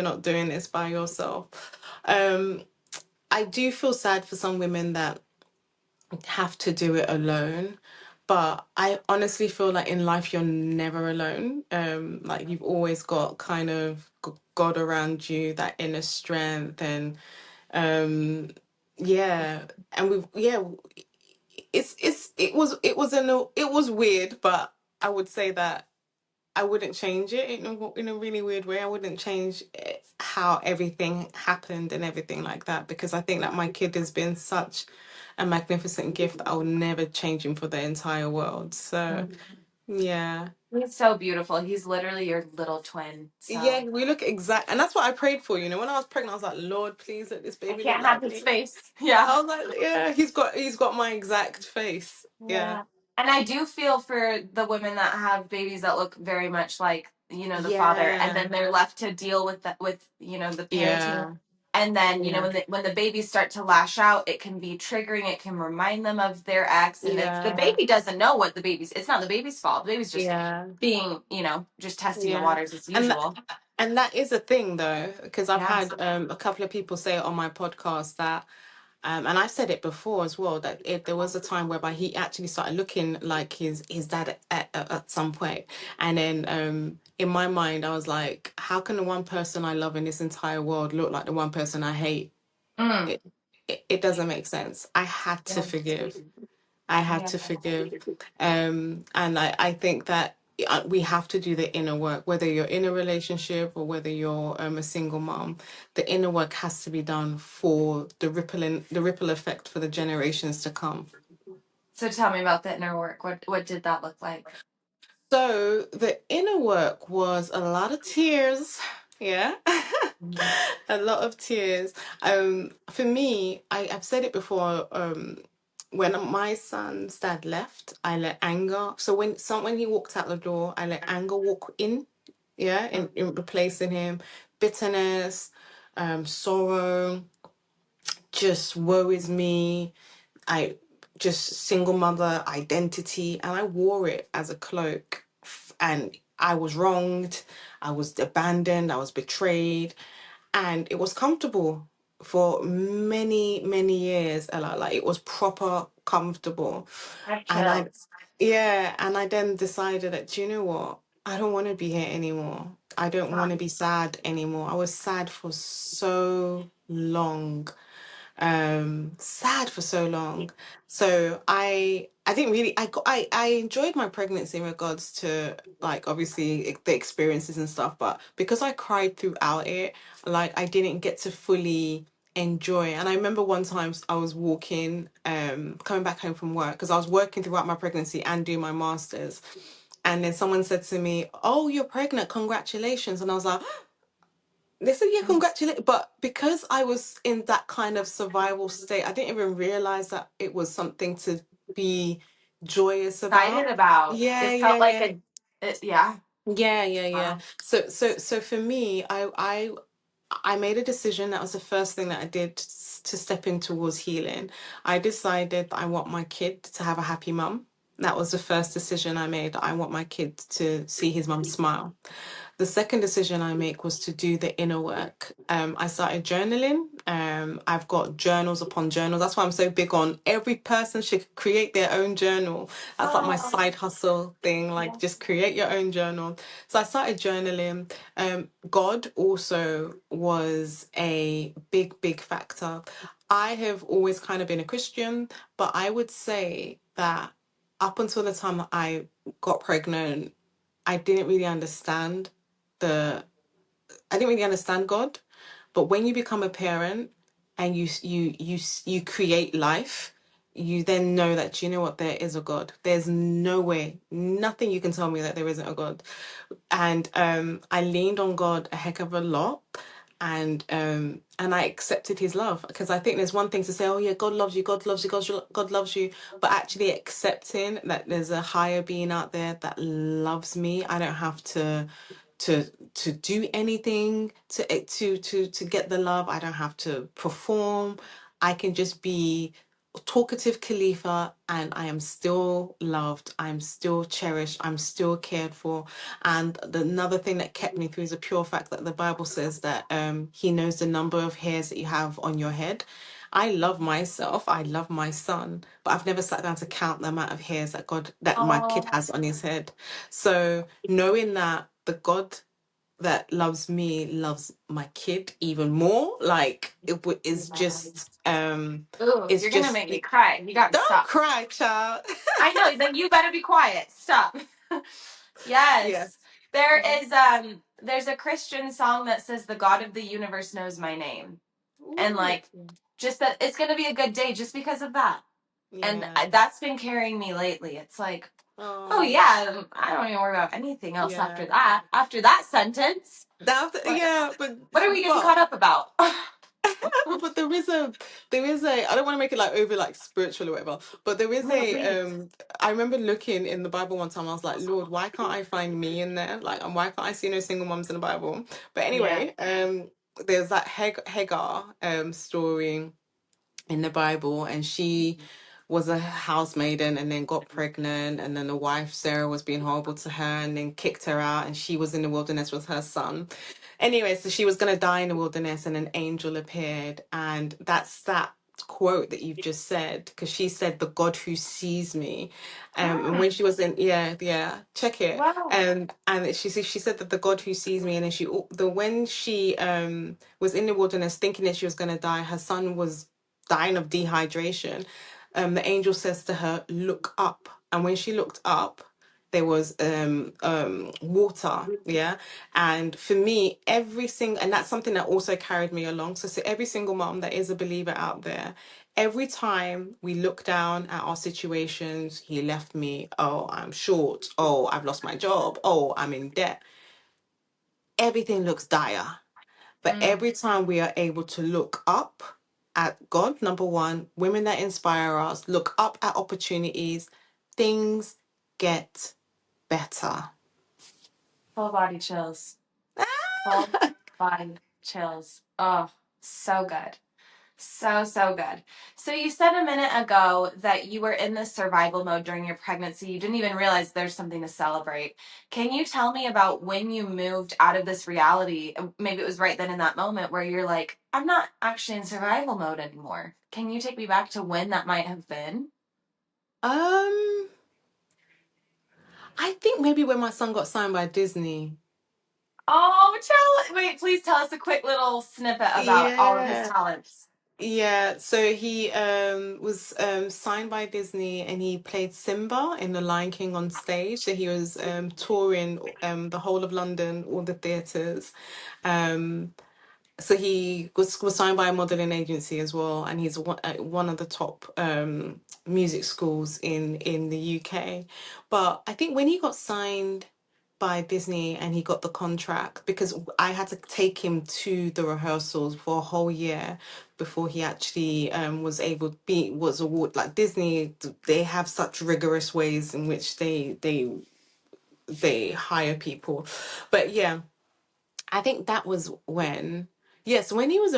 not doing this by yourself. Um, I do feel sad for some women that have to do it alone. But I honestly feel like in life you're never alone. Like you've always got kind of God around you, that inner strength, and um, yeah, and it was weird, but I would say that I wouldn't change it in a really weird way. I wouldn't change how everything happened and everything like that, because I think that my kid has been such a magnificent gift that I will never change him for the entire world. So yeah. He's so beautiful. He's literally your little twin. So Yeah, we look exact, and that's what I prayed for. When I was pregnant, I was like, Lord, please let this I baby look can't have like his me. face. Yeah. I was like, yeah, he's got my exact face. Yeah. Yeah. And I do feel for the women that have babies that look very much like, the father, and Yeah. then they're left to deal with that, with, the parenting Yeah. And then, Yeah. when the babies start to lash out, it can be triggering. It can remind them of their ex. And if the Yeah. baby doesn't know what it's not the baby's fault. The baby's just Yeah. being, just testing the Yeah. waters as And usual. and that is a thing though, because I've Yeah. had a couple of people say it on my podcast that and I've said it before as well, that there was a time whereby he actually started looking like his dad at some point. And then in my mind, I was like, how can the one person I love in this entire world look like the one person I hate? Mm. It doesn't make sense. I had to Yeah. forgive. I had Yeah. to forgive. And I think that we have to do the inner work, whether you're in a relationship or whether you're a single mom. The inner work has to be done for the ripple effect for the generations to come. So tell me about the inner work. What did that look like? So the inner work was a lot of tears. Yeah. Mhm. A lot of tears. For me, I've said it before, when my son's dad left, I let anger. So when he walked out the door, I let anger walk in, yeah, in replacing him. Bitterness, sorrow, just worries me. I just single mother identity, and I wore it as a cloak. And I was wronged, I was abandoned, I was betrayed, and it was comfortable for many years, Ella. Like it was proper comfortable. I have And I chills. Yeah, and I then decided that, do you know what, I don't want to be here anymore. I don't want to be sad anymore. I was sad for so long, sad for so long. So I didn't really I enjoyed my pregnancy in regards to, like, obviously the experiences and stuff, but because I cried throughout it, like I didn't get to fully enjoy. And I remember one time I was walking, coming back home from work, because I was working throughout my pregnancy and doing my masters, and then someone said to me, "Oh, you're pregnant, congratulations." And I was like, they said, yeah, congratulations. But because I was in that kind of survival state, I didn't even realize that it was something to be joyous Excited about. about. Yeah, It yeah, felt like yeah. yeah. Yeah, yeah, yeah. Wow. So for me, I made a decision. That was the first thing that I did to step in towards healing. I decided that I want my kid to have a happy mum. That was the first decision I made. I want my kid to see his mum smile. The second decision I make was to do the inner work. I started journaling. I've got journals upon journals. That's why I'm so big on every person should create their own journal. That's like my Oh, side hustle thing, like yeah. just create your own journal. So I started journaling. God also was a big factor. I have always kind of been a Christian, but I would say that up until the time that I got pregnant, I didn't really understand the I didn't really understand God. But when you become a parent and you create life, you then know that, you know what, there is a God. There's no way, nothing you can tell me that there isn't a God. And I leaned on God a heck of a lot, and I accepted his love, because I think there's one thing to say, oh yeah, God loves you, God loves you, God loves you, but actually accepting that there's a higher being out there that loves me. I don't have to do anything to get the love. I don't have to perform. I can just be talkative Khalifa, and I am still loved, I'm still cherished, I'm still cared for. And another thing that kept me through is the pure fact that the Bible says that he knows the number of hairs that you have on your head. I love myself, I love my son, but I've never sat down to count the amount of hairs that my kid Oh, has on his head. So knowing that the God that loves me loves my kid even more, like is yeah. just Ooh, it's you're gonna just make me cry. You got to don't stop. cry, child. I know. Then you better be quiet. Stop. Yes. Yes. There's a Christian song that says the God of the universe knows my name. And Ooh. like just that it's going to be a good day just because of that. And Yeah. that's been carrying me lately. It's like, oh Oh, yeah, I don't even worry about anything else after yeah. that. After that sentence, what Yeah, what are we getting but caught up about? but there is a I don't want to make it like over like spiritual or whatever, but there is No, a please. I remember looking in the Bible one time. I was like, Lord, why can't I find me in there? Like, and why can't I see no single moms in the Bible? But Yeah. anyway, there's that Hagar story in the Bible, and she was a housemaiden and then got pregnant, and then the wife Sarah was being horrible to her and then kicked her out, and she was in the wilderness with her son. Anyway, so she was going to die in the wilderness, and an angel appeared, and that's that quote that you've just said, because she said, "The God who sees me," and when she was in, yeah, check it. Wow. And she said that the God who sees me, and then when she was in the wilderness thinking that she was going to die, her son was dying of dehydration. The angel says to her, "Look up." And when she looked up, there was water. Yeah. And for me, and that's something that also carried me along. So, every single mom that is a believer out there, every time we look down at our situations, he left me, oh, I'm short, oh, I've lost my job, oh, I'm in debt, everything looks dire. But Mm. every time we are able to look up at God, number one, women that inspire us, look up at opportunities, things get better. Full body chills. Full body chills. Oh, so good. So, so good. So you said a minute ago that you were in this survival mode during your pregnancy. You didn't even realize there's something to celebrate. Can you tell me about when you moved out of this reality? Maybe it was right then in that moment where you're like, I'm not actually in survival mode anymore. Can you take me back to when that might have been? Um, I think maybe when my son got signed by Disney. Oh, wait, please tell us a quick little snippet about all of his Yeah. talents. Yeah, so he was signed by Disney, and he played Simba in The Lion King on stage. So he was touring the whole of London, all the theatres. Um, so he was signed by a modeling agency as well, and he's one of the top music schools in the UK. But I think when he got signed by Disney and he got the contract, because I had to take him to the rehearsals for a whole year before he actually was able to was award, like Disney, they have such rigorous ways in which they hire people. But yeah, I think that was when, yes, when he was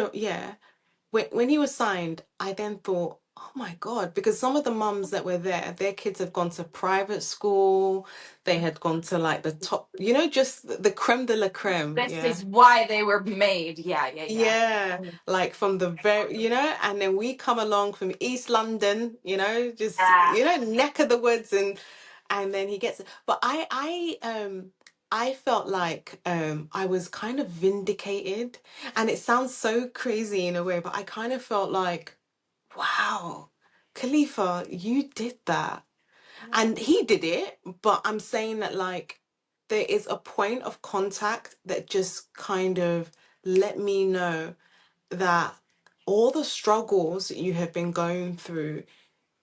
when he was signed, I then thought, oh my God, because some of the mums that were there, their kids have gone to private school, they had gone to like the top, just the creme de la creme. This Yeah. is why they were made. Yeah, yeah, yeah. Yeah, like from the very, and then we come along from East London, just, Yeah. neck of the woods, and then he gets, but I felt like I was kind of vindicated, and it sounds so crazy in a way, but I kind of felt like, wow, Khalifa, you did that. And he did it, but I'm saying that, like, there is a point of contact that just kind of let me know that all the struggles that you have been going through,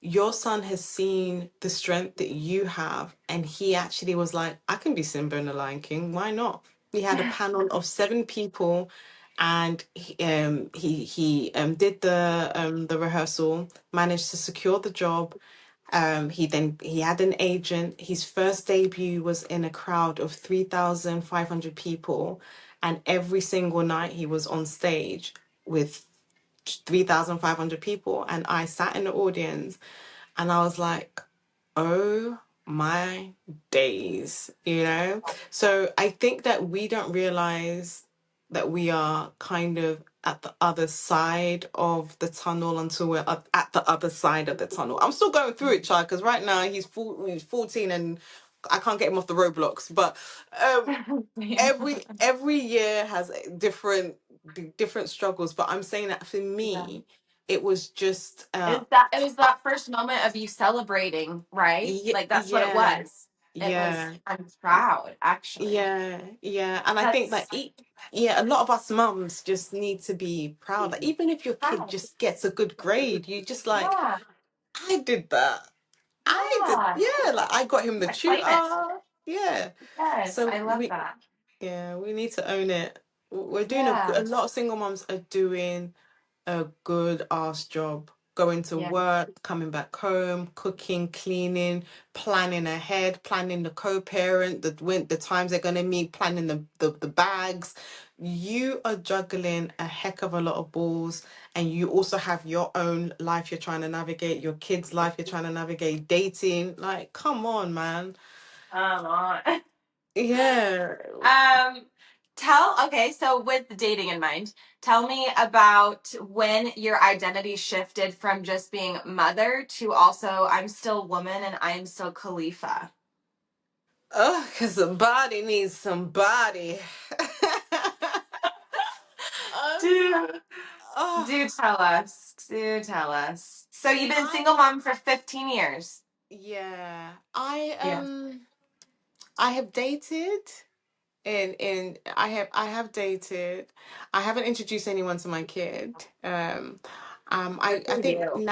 your son has seen the strength that you have, and he actually was like, I can be Simba in the Lion King. Why not? We had a panel of 7 people, and he did the rehearsal, managed to secure the job. He had an agent. His first debut was in a crowd of 3,500 people, and every single night he was on stage with 3,500 people, and I sat in the audience, and I was like, oh my days. So I think that we don't realize that we are kind of at the other side of the tunnel until we're at the other side of the tunnel. I'm still going through it, child, because right now he's 14, and I can't get him off the roadblocks. But every year has different struggles. But I'm saying that for Yeah. me, it was just It was that first moment of you celebrating, right? yeah, Like that's what it yeah, was. It was, yeah. I'm proud, actually. Yeah, and I think that That's a lot of us mums just need to be proud. Like, even if your kid proud. just gets a good grade, you just like, Yeah, I did that. yeah. Like I got him the Claim it. tutor. Yeah. Yes, So I love that. we need to own it. We're doing Yeah. a lot of single moms are doing a good ass job. going to Yeah. work, coming back home, cooking, cleaning, planning ahead, planning the co-parent, the times they're gonna meet, planning the bags. You are juggling a heck of a lot of balls, and you also have your own life you're trying to navigate, your kids' life you're trying to navigate, dating. Like, come on, man. Come on. Yeah. Um, okay, so with dating in mind, tell me about when your identity shifted from just being mother to also I'm still woman and I am still Khalifa. Oh, because the body needs somebody. Do Oh, do tell us. Do tell us. So you've been a I single mom for 15 years. yeah. Yeah. I have dated and I have dated. I haven't introduced anyone to my kid. Good I for think you.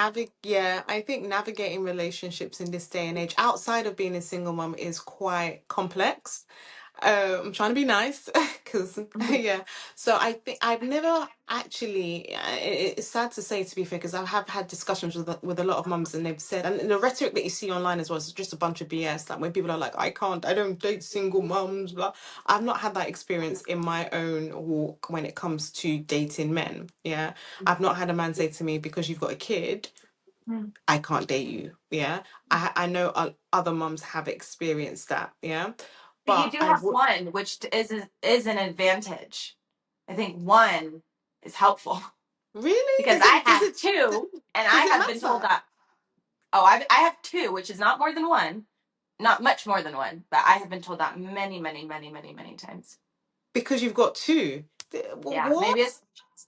I think navigating relationships in this day and age outside of being a single mom is quite complex. I'm trying to be nice because yeah. So I think I've never actually. It's sad to say, to be fair, because I have had discussions with a lot of mums, and they've said, and the rhetoric that you see online as well is just a bunch of BS. Like when people are like, I don't date single mums." Blah. I've not had that experience in my own walk when it comes to dating men. Yeah, I've not had a man say to me, "Because you've got a kid, I can't date you." Yeah, I know other mums have experienced that. Yeah, But you but do I have would. one, which is an advantage. I think one is helpful Really? because I Does have it two, and I does it have been told matter? that. Oh, I have two, which is not more than one, not much more than one, but I have been told that many, many, many, many, many times. Because you've got two. Yeah, maybe What? it's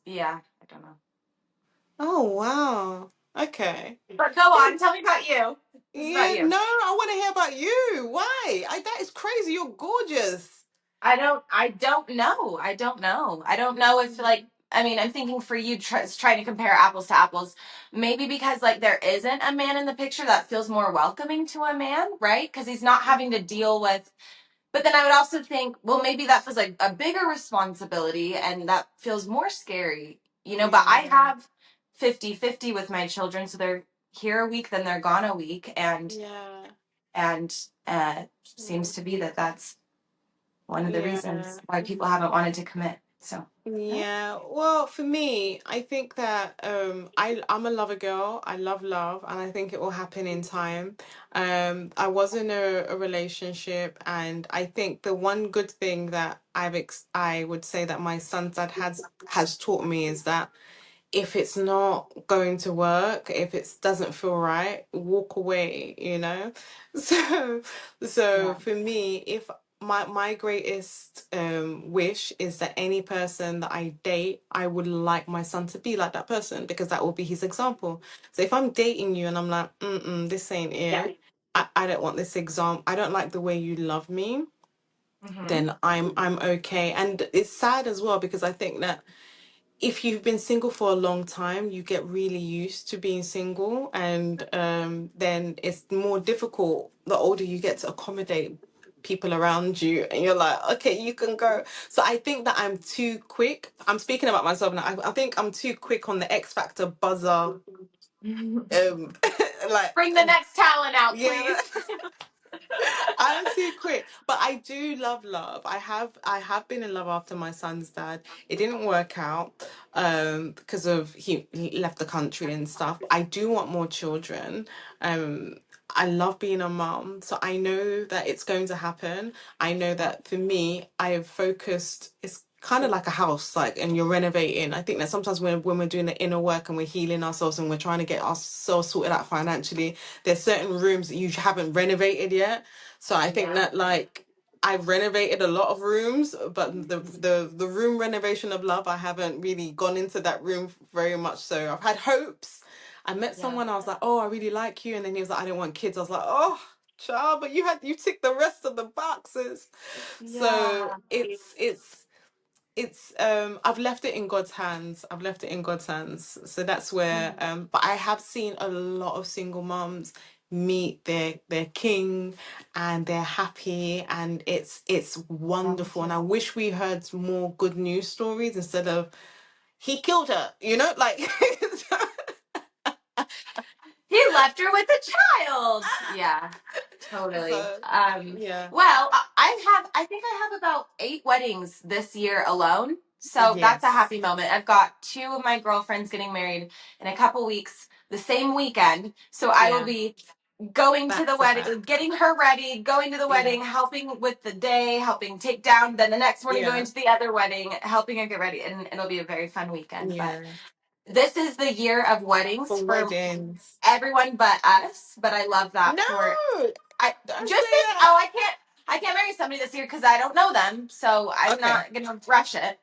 yeah. I don't know. Oh wow. Okay. But go Yeah, on, tell me about you. This is about yeah, you. no, I want to hear about you. Why? That is crazy. You're gorgeous. I don't know. I don't know if like I mean, I'm thinking for you trying to compare apples to apples. Maybe because like there isn't a man in the picture that feels more welcoming to a man, right? Because he's not having to deal with. But then I would also think, well, maybe that feels like a bigger responsibility and that feels more scary, you know. But I Yeah. have 50-50 with my children, so they're here a week, then they're gone a week, Yeah. and seems Mm. to be that that's one of the Yeah. reasons why people haven't wanted to commit. So, yeah. Yeah, well, for me, I think that I'm a lover girl. I love love, and I think it will happen in time. I was in a relationship, and I think the one good thing that I would say that my son's dad has taught me is that if it's not going to work, if it doesn't feel right, walk away, you know? So Yeah. for me, if my greatest wish is that any person that I date, I would like my son to be like that person because that will be his example. So if I'm dating you and I'm like, this ain't Yeah. it, I don't want this example, I don't like the way you love me, Mm-hmm. then I'm okay. And it's sad as well because I think that if you've been single for a long time, you get really used to being single, and then it's more difficult the older you get to accommodate people around you, and you're like, okay, you can go. So I think that I'm too quick. I'm speaking about myself now. I think I'm too quick on the X Factor buzzer. Like, Bring the next talent out, yeah. please. I'm too quick, but I do love love. I have been in love after my son's dad. It didn't work out because of he left the country and stuff. I do want more children. Um I love being a mom, so I know that it's going to happen. I know that for me, I've focused. It's kind of like a house, like, and you're renovating. I think that sometimes when we're doing the inner work and we're healing ourselves and we're trying to get ourselves sorted out financially, there's certain rooms that you haven't renovated yet. So I think Yeah. that like I've renovated a lot of rooms, but the room renovation of love, I haven't really gone into that room very much. So I've had hopes. I met Yeah. someone, I was like, oh, I really like you. And then he was like, I don't want kids. I was like, oh, child, but you tick the rest of the boxes. So Yeah. it's I've left it in God's hands. I've left it in God's hands. So that's where but I have seen a lot of single moms meet their king and they're happy, and it's wonderful, and I wish we heard more good news stories instead of he killed her, you know, like left her with a child. Yeah, totally. So yeah, Well, I think I have about 8 weddings this year alone. So that's a yes, happy moment. I've got 2 of my girlfriends getting married in a couple weeks, the same weekend. So I will yeah, be going to back the to back, wedding, getting her ready, going to the yeah, wedding, helping with the day, helping take down, then the next morning going yeah, to the other wedding, helping her get ready. And it'll be a very fun weekend. But yeah. this is the year of weddings For for weddings. everyone but us. But I love that No, for I don't just say this. that. Oh, I can't marry somebody this year because I don't know them, so I'm Okay, not gonna rush it.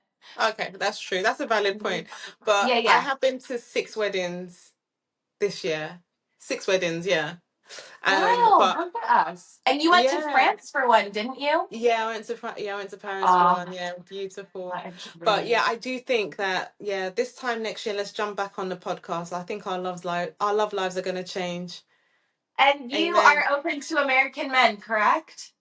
okay, that's true. That's a valid point. But Yeah, I yeah. have been to 6 weddings this year. 6 weddings, yeah. Wow, But look at us. And you went to yeah, France for one, didn't you? I went to Paris for Oh, one. Yeah, beautiful. what a But yeah, dream. I do think that yeah, this time next year, let's jump back on the podcast. I think our love lives are going to change. And you Amen. are open to American men, correct?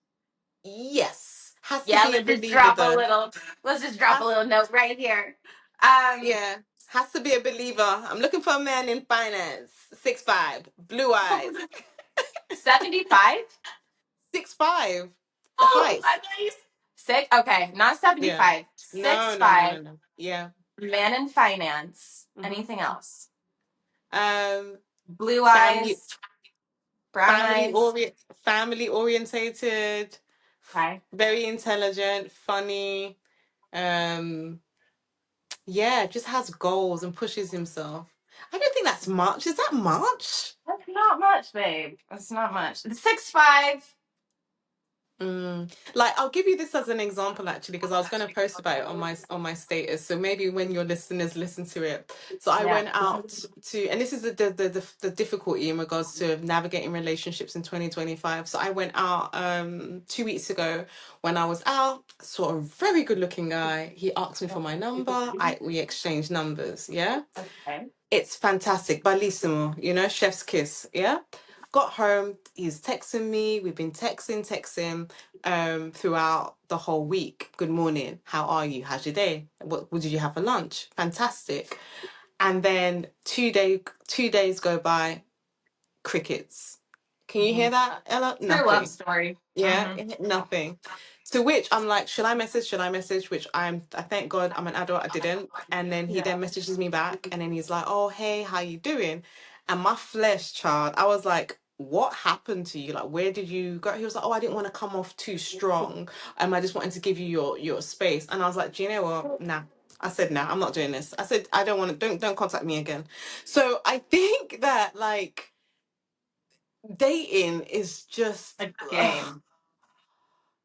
Yes, has to Yeah, be a let's just believer drop a though. little. Let's just drop a Has little note right here. Um, Yeah, has to be a believer. I'm looking for a man in finance. 6'5", blue eyes. 75. 6'5", the Oh, height. I thought you six. Okay, not Yeah. 75. No, Six no, no, no, five. no. Yeah. Man in finance. hmm Anything else? Um, Blue family, eyes, brown eyes. family orientated, Okay. very intelligent, funny. Um, yeah, just has goals and pushes himself. I don't think that's much. Is that much? That's not much, babe. That's not much. 6'5". Like I'll give you this as an example actually because I was going to post about it on my status, so maybe when your listeners listen to it. So I Yeah. went out to, and this is the difficulty in regards to navigating relationships in 2025. So I went out 2 weeks ago. When I was out, saw a very good looking guy. He asked me for my number. We exchanged numbers. Yeah, Okay. it's fantastic. Bellissimo, chef's kiss. Yeah. Got home, he's texting me. We've been texting throughout the whole week. Good morning. How are you? How's your day? What did you have for lunch? Fantastic. And then 2 days go by, crickets. Can you Mm-hmm. hear that, Ella? True love Nothing. story. Yeah, Mm-hmm. nothing. To which I'm like, should I message? Should I message? Which I thank God I'm an adult, I didn't. And then he Yeah. then messages me back and then he's like, oh, hey, how you doing? And my flesh, child, I was like, what happened to you? Like, where did you go? He was like, oh, I didn't want to come off too strong. I just wanted to give you your space. And I was like, do you know what? Nah. I said, nah, I'm not doing this. I said, I don't want to, don't contact me again. So I think that like dating is just A game.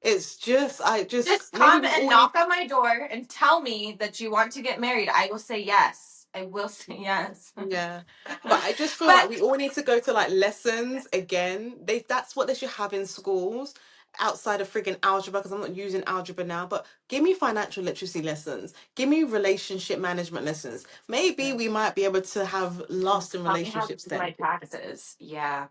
it's just, Just maybe come we and all need, knock on my door and tell me that you want to get married. I will say yes. I will say yes. yeah. But I just feel But like we all need to go to like lessons again. That's what they should have in schools outside of friggin' algebra, because I'm not using algebra now, but give me financial literacy lessons. Give me relationship management lessons. Maybe we might be able to have lasting tell me how to relationships do my then. taxes. Yeah.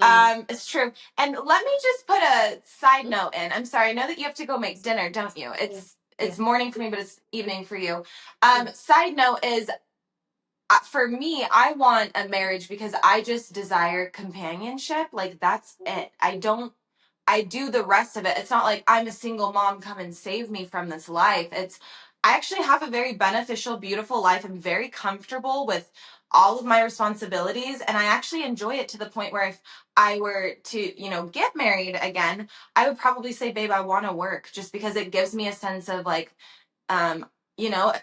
Mm, It's true. And let me just put a side mm, note in. I'm sorry, I know that you have to go make dinner, don't you? yeah, It's yeah, morning for me, but it's evening for you. yeah, Side note is for me, I want a marriage because I just desire companionship. Like that's it. I do the rest of it. It's not like I'm a single mom, come and save me from this life. I actually have a very beneficial, beautiful life. I'm very comfortable with all of my responsibilities and I actually enjoy it to the point where if I were to, get married again, I would probably say, babe, I want to work just because it gives me a sense of like um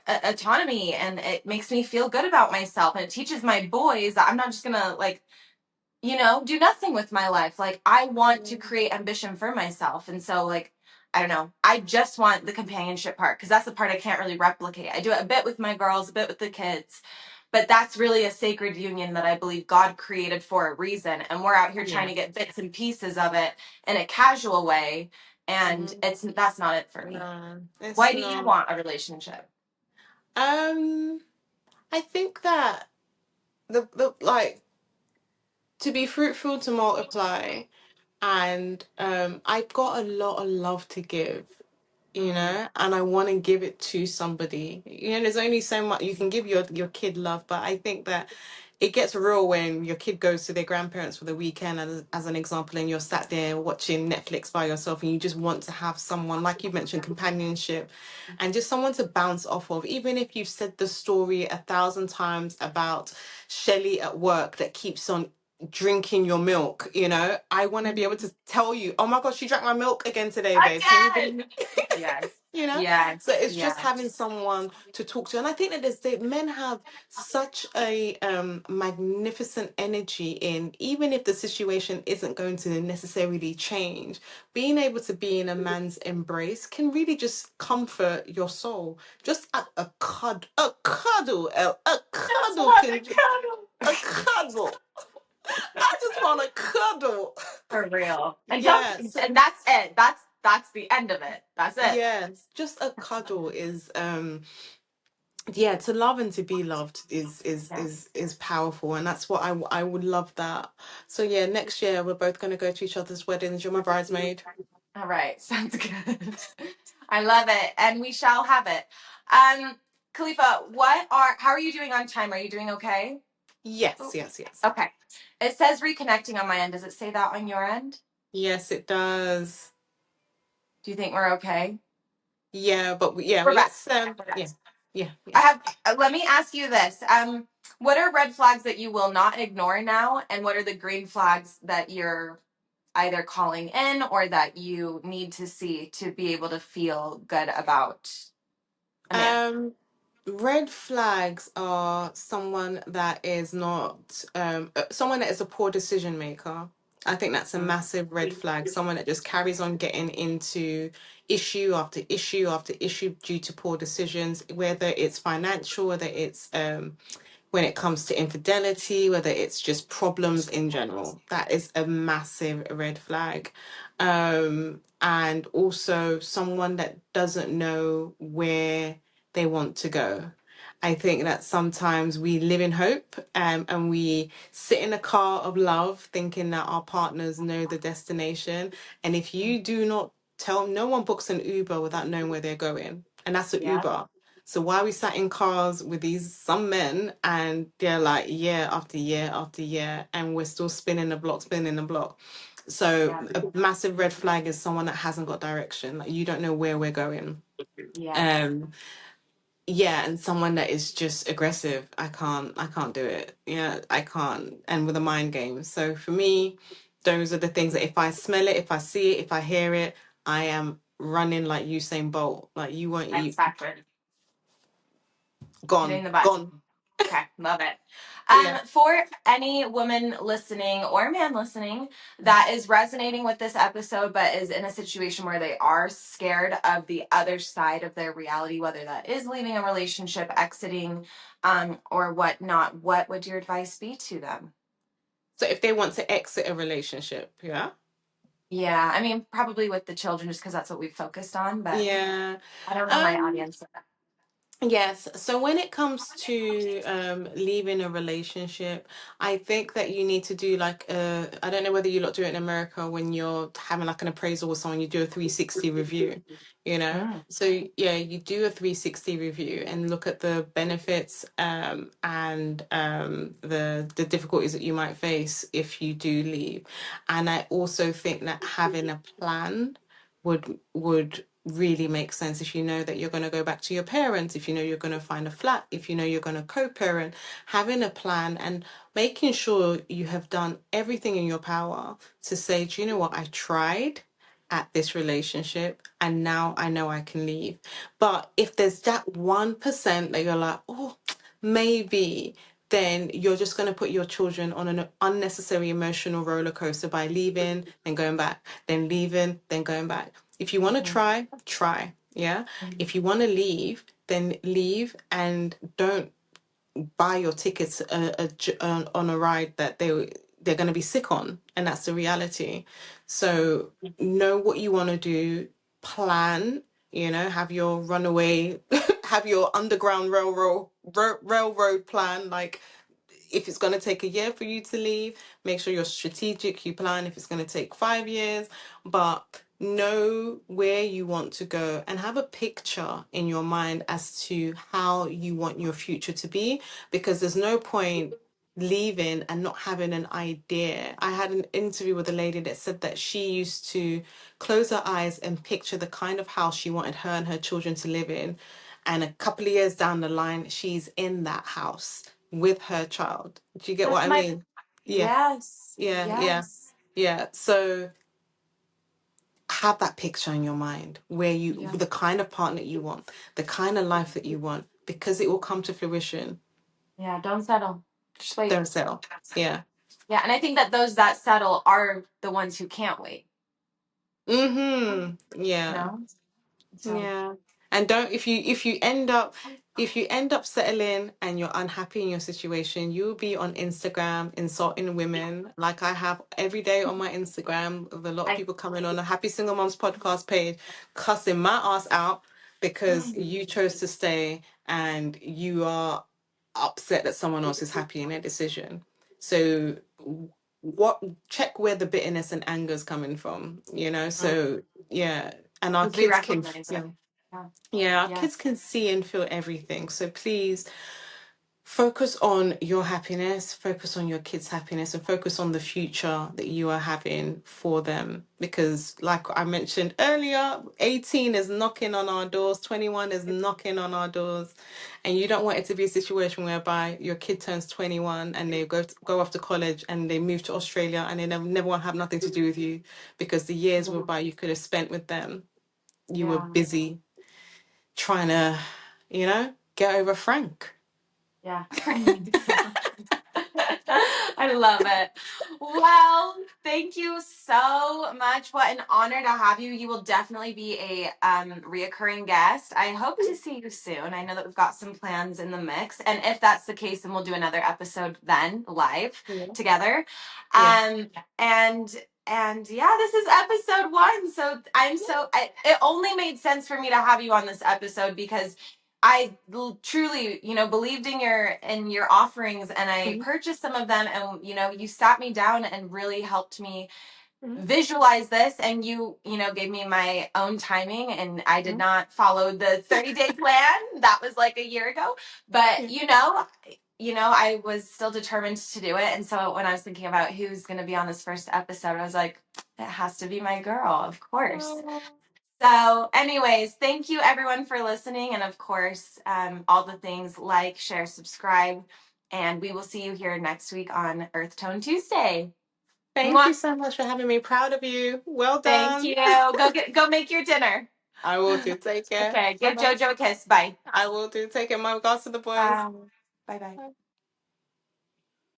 autonomy and it makes me feel good about myself and it teaches my boys that I'm not just gonna like do nothing with my life. Like I want to create ambition for myself. And so like, I don't know. I just want the companionship part because that's the part I can't really replicate. I do it a bit with my girls, a bit with the kids, but that's really a sacred union that I believe God created for a reason. And we're out here trying yeah. to get bits and pieces of it in a casual way. And Mm, that's not it for me. no, it's Why do you not. want a relationship? Um, I think that the like to be fruitful, to multiply, and I've got a lot of love to give, Mm, and I want to give it to somebody. There's only so much you can give your kid love, but I think that it gets real when your kid goes to their grandparents for the weekend, as an example, and you're sat there watching Netflix by yourself, and you just want to have someone, like you mentioned, companionship, and just someone to bounce off of. Even if you've said the story 1,000 times about Shelley at work that keeps on drinking your milk, I want to be able Mhm. to tell you, oh my gosh, she drank my milk again today, babes. Can you Again. believe it? Yes. you know Yes. so it's just having Yes. someone to talk to. And I think that men have such a magnificent energy in, even if the situation isn't going to necessarily change, being able to be in a man's embrace can really just comfort your soul. Just a Just cuddle want can to just cuddle. a cuddle. I just want a cuddle. For real. And don't Yes. and that's it. That's the end of it. That's it. Yes, just a cuddle is yeah, to love and to be loved Yeah. is powerful, and that's what I would love that. So yeah, next year we're both going to go to each other's weddings. You're my bridesmaid. All right. Sounds good. I love it. And we shall have it. Khalifa, how are you doing on time? Are you doing okay? Yes, Oop. yes, yes. Okay. It says reconnecting on my end. Does it say that on your end? Yes, it does. Do you think we're okay? Yeah, but yeah, We're well, back. let's We're yeah, back. yeah, I yeah. have. Let me ask you this. What are red flags that you will not ignore now, and what are the green flags that you're either calling in or that you need to see to be able to feel good about a man? Um, red flags are someone that is not someone that is a poor decision maker. I think that's a massive red flag. Someone that just carries on getting into issue after issue after issue due to poor decisions, whether it's financial, whether it's when it comes to infidelity, whether it's just problems in general. That is a massive red flag. And also someone that doesn't know where they want to go. I think that sometimes we live in hope, and we sit in a car of love thinking that our partners know the destination. And if you do not tell, no one books an Uber without knowing where they're going. And that's an Yeah, Uber. So why we sat in cars with these some men, and they're like year after year after year, and we're still spinning the block. So yeah, a massive red flag is someone that hasn't got direction. Like, you don't know where we're going. yeah. Um, yeah, and someone that is just aggressive. I can't do it. Yeah, I can't. And with a mind game. So for me, those are the things that if I smell it, if I see it, if I hear it, I am running like Usain Bolt. Like, you won't That's eat. accurate. Hitting Gone, the button. gone. Okay, love it. Yeah. For any woman listening or man listening that is resonating with this episode, but is in a situation where they are scared of the other side of their reality, whether that is leaving a relationship, exiting, or whatnot, what would your advice be to them? So if they want to exit a relationship, yeah. Yeah, I mean, probably with the children, just because that's what we've focused on, but Yeah. I don't know my Um, audience. Yes. So when it comes to leaving a relationship, I think that you need to do like I don't know whether you lot do it in America when you're having like an appraisal with someone, you do a 360 review, you know? Mm, So yeah, you do a 360 review and look at the benefits and the difficulties that you might face if you do leave. And I also think that having a plan would really make sense. If you know that you're going to go back to your parents, if you know you're going to find a flat, if you know you're going to co-parent, having a plan and making sure you have done everything in your power to say, do you know what, I tried at this relationship and now I know I can leave. But if there's that 1% that you're like, oh, maybe, then you're just going to put your children on an unnecessary emotional roller coaster by leaving, then going back, then leaving, then going back. If you want to mhm, try, try. Yeah. mhm, If you want to leave, then leave, and don't buy your tickets on a ride that they're going to be sick on, and that's the reality. So know what you want to do, plan, have your runaway have your underground railroad plan. Like, if it's going to take a year for you to leave, make sure you're strategic. You plan if it's going to take 5 years, but know where you want to go and have a picture in your mind as to how you want your future to be, because there's no point. leaving and not having an idea. I had an interview with a lady that said that she used to close her eyes and picture the kind of house she wanted her and her children to live in. And a couple of years down the line, she's in that house with her child. Do you get what That's I my, mean? Yeah, yes, yeah. yes. Yeah. So have that picture in your mind where Yeah. the kind of partner you want, the kind of life that you want, because it will come to fruition. Yeah, don't settle. Just wait. Don't settle. Yeah. Yeah, and I think that those that settle are the ones who can't wait. Mm-hmm. Yeah. No? So Yeah. And don't if you end up settling and you're unhappy in your situation, you'll be on Instagram insulting women like I have every day on my Instagram with a lot of I people coming on a Happy Single Moms podcast page, cussing my ass out because you chose to stay and you are upset that someone else is happy in their decision. So what check where the bitterness and anger is coming from, so yeah. And our because we kids can, recognize yeah, it. Yeah. yeah, our Yeah. kids can see and feel everything. So please focus on your happiness, focus on your kids' happiness, and focus on the future that you are having for them. Because, like I mentioned earlier, 18 is knocking on our doors, 21 is knocking on our doors, and you don't want it to be a situation whereby your kid turns 21 and they go off to college and they move to Australia and they never want to have nothing to do with you because the years whereby you could have spent with them, you were Yeah. busy trying to, get over Frank. Yeah. I love it. Well, thank you so much. What an honor to have you. You will definitely be a reoccurring guest. I hope to see you soon. I know that we've got some plans in the mix, and if that's the case, then we'll do another episode then live Yeah. together. Yeah. And yeah, this is episode 1. So it only made sense for me to have you on this episode because I truly, believed in your offerings, and I Mhm. purchased some of them, and you sat me down and really helped me Mhm. visualize this, and you gave me my own timing, and I did Mhm. not follow the 30-day plan. That was like a year ago, but Yeah. I was still determined to do it. And so when I was thinking about who's going to be on this first episode, I was like, it has to be my girl, of course. Oh, So, anyways, thank you everyone for listening. And of course, all the things like, share, subscribe. And we will see you here next week on Earth Tone Tuesday. thank you Mwah. so much for having me. Proud of you. Well Thank done. you. Go make your dinner. I will do. Take care. Okay, give Bye-bye. JoJo a kiss. Bye. I will do. Take care. My regards to the boys. Bye bye.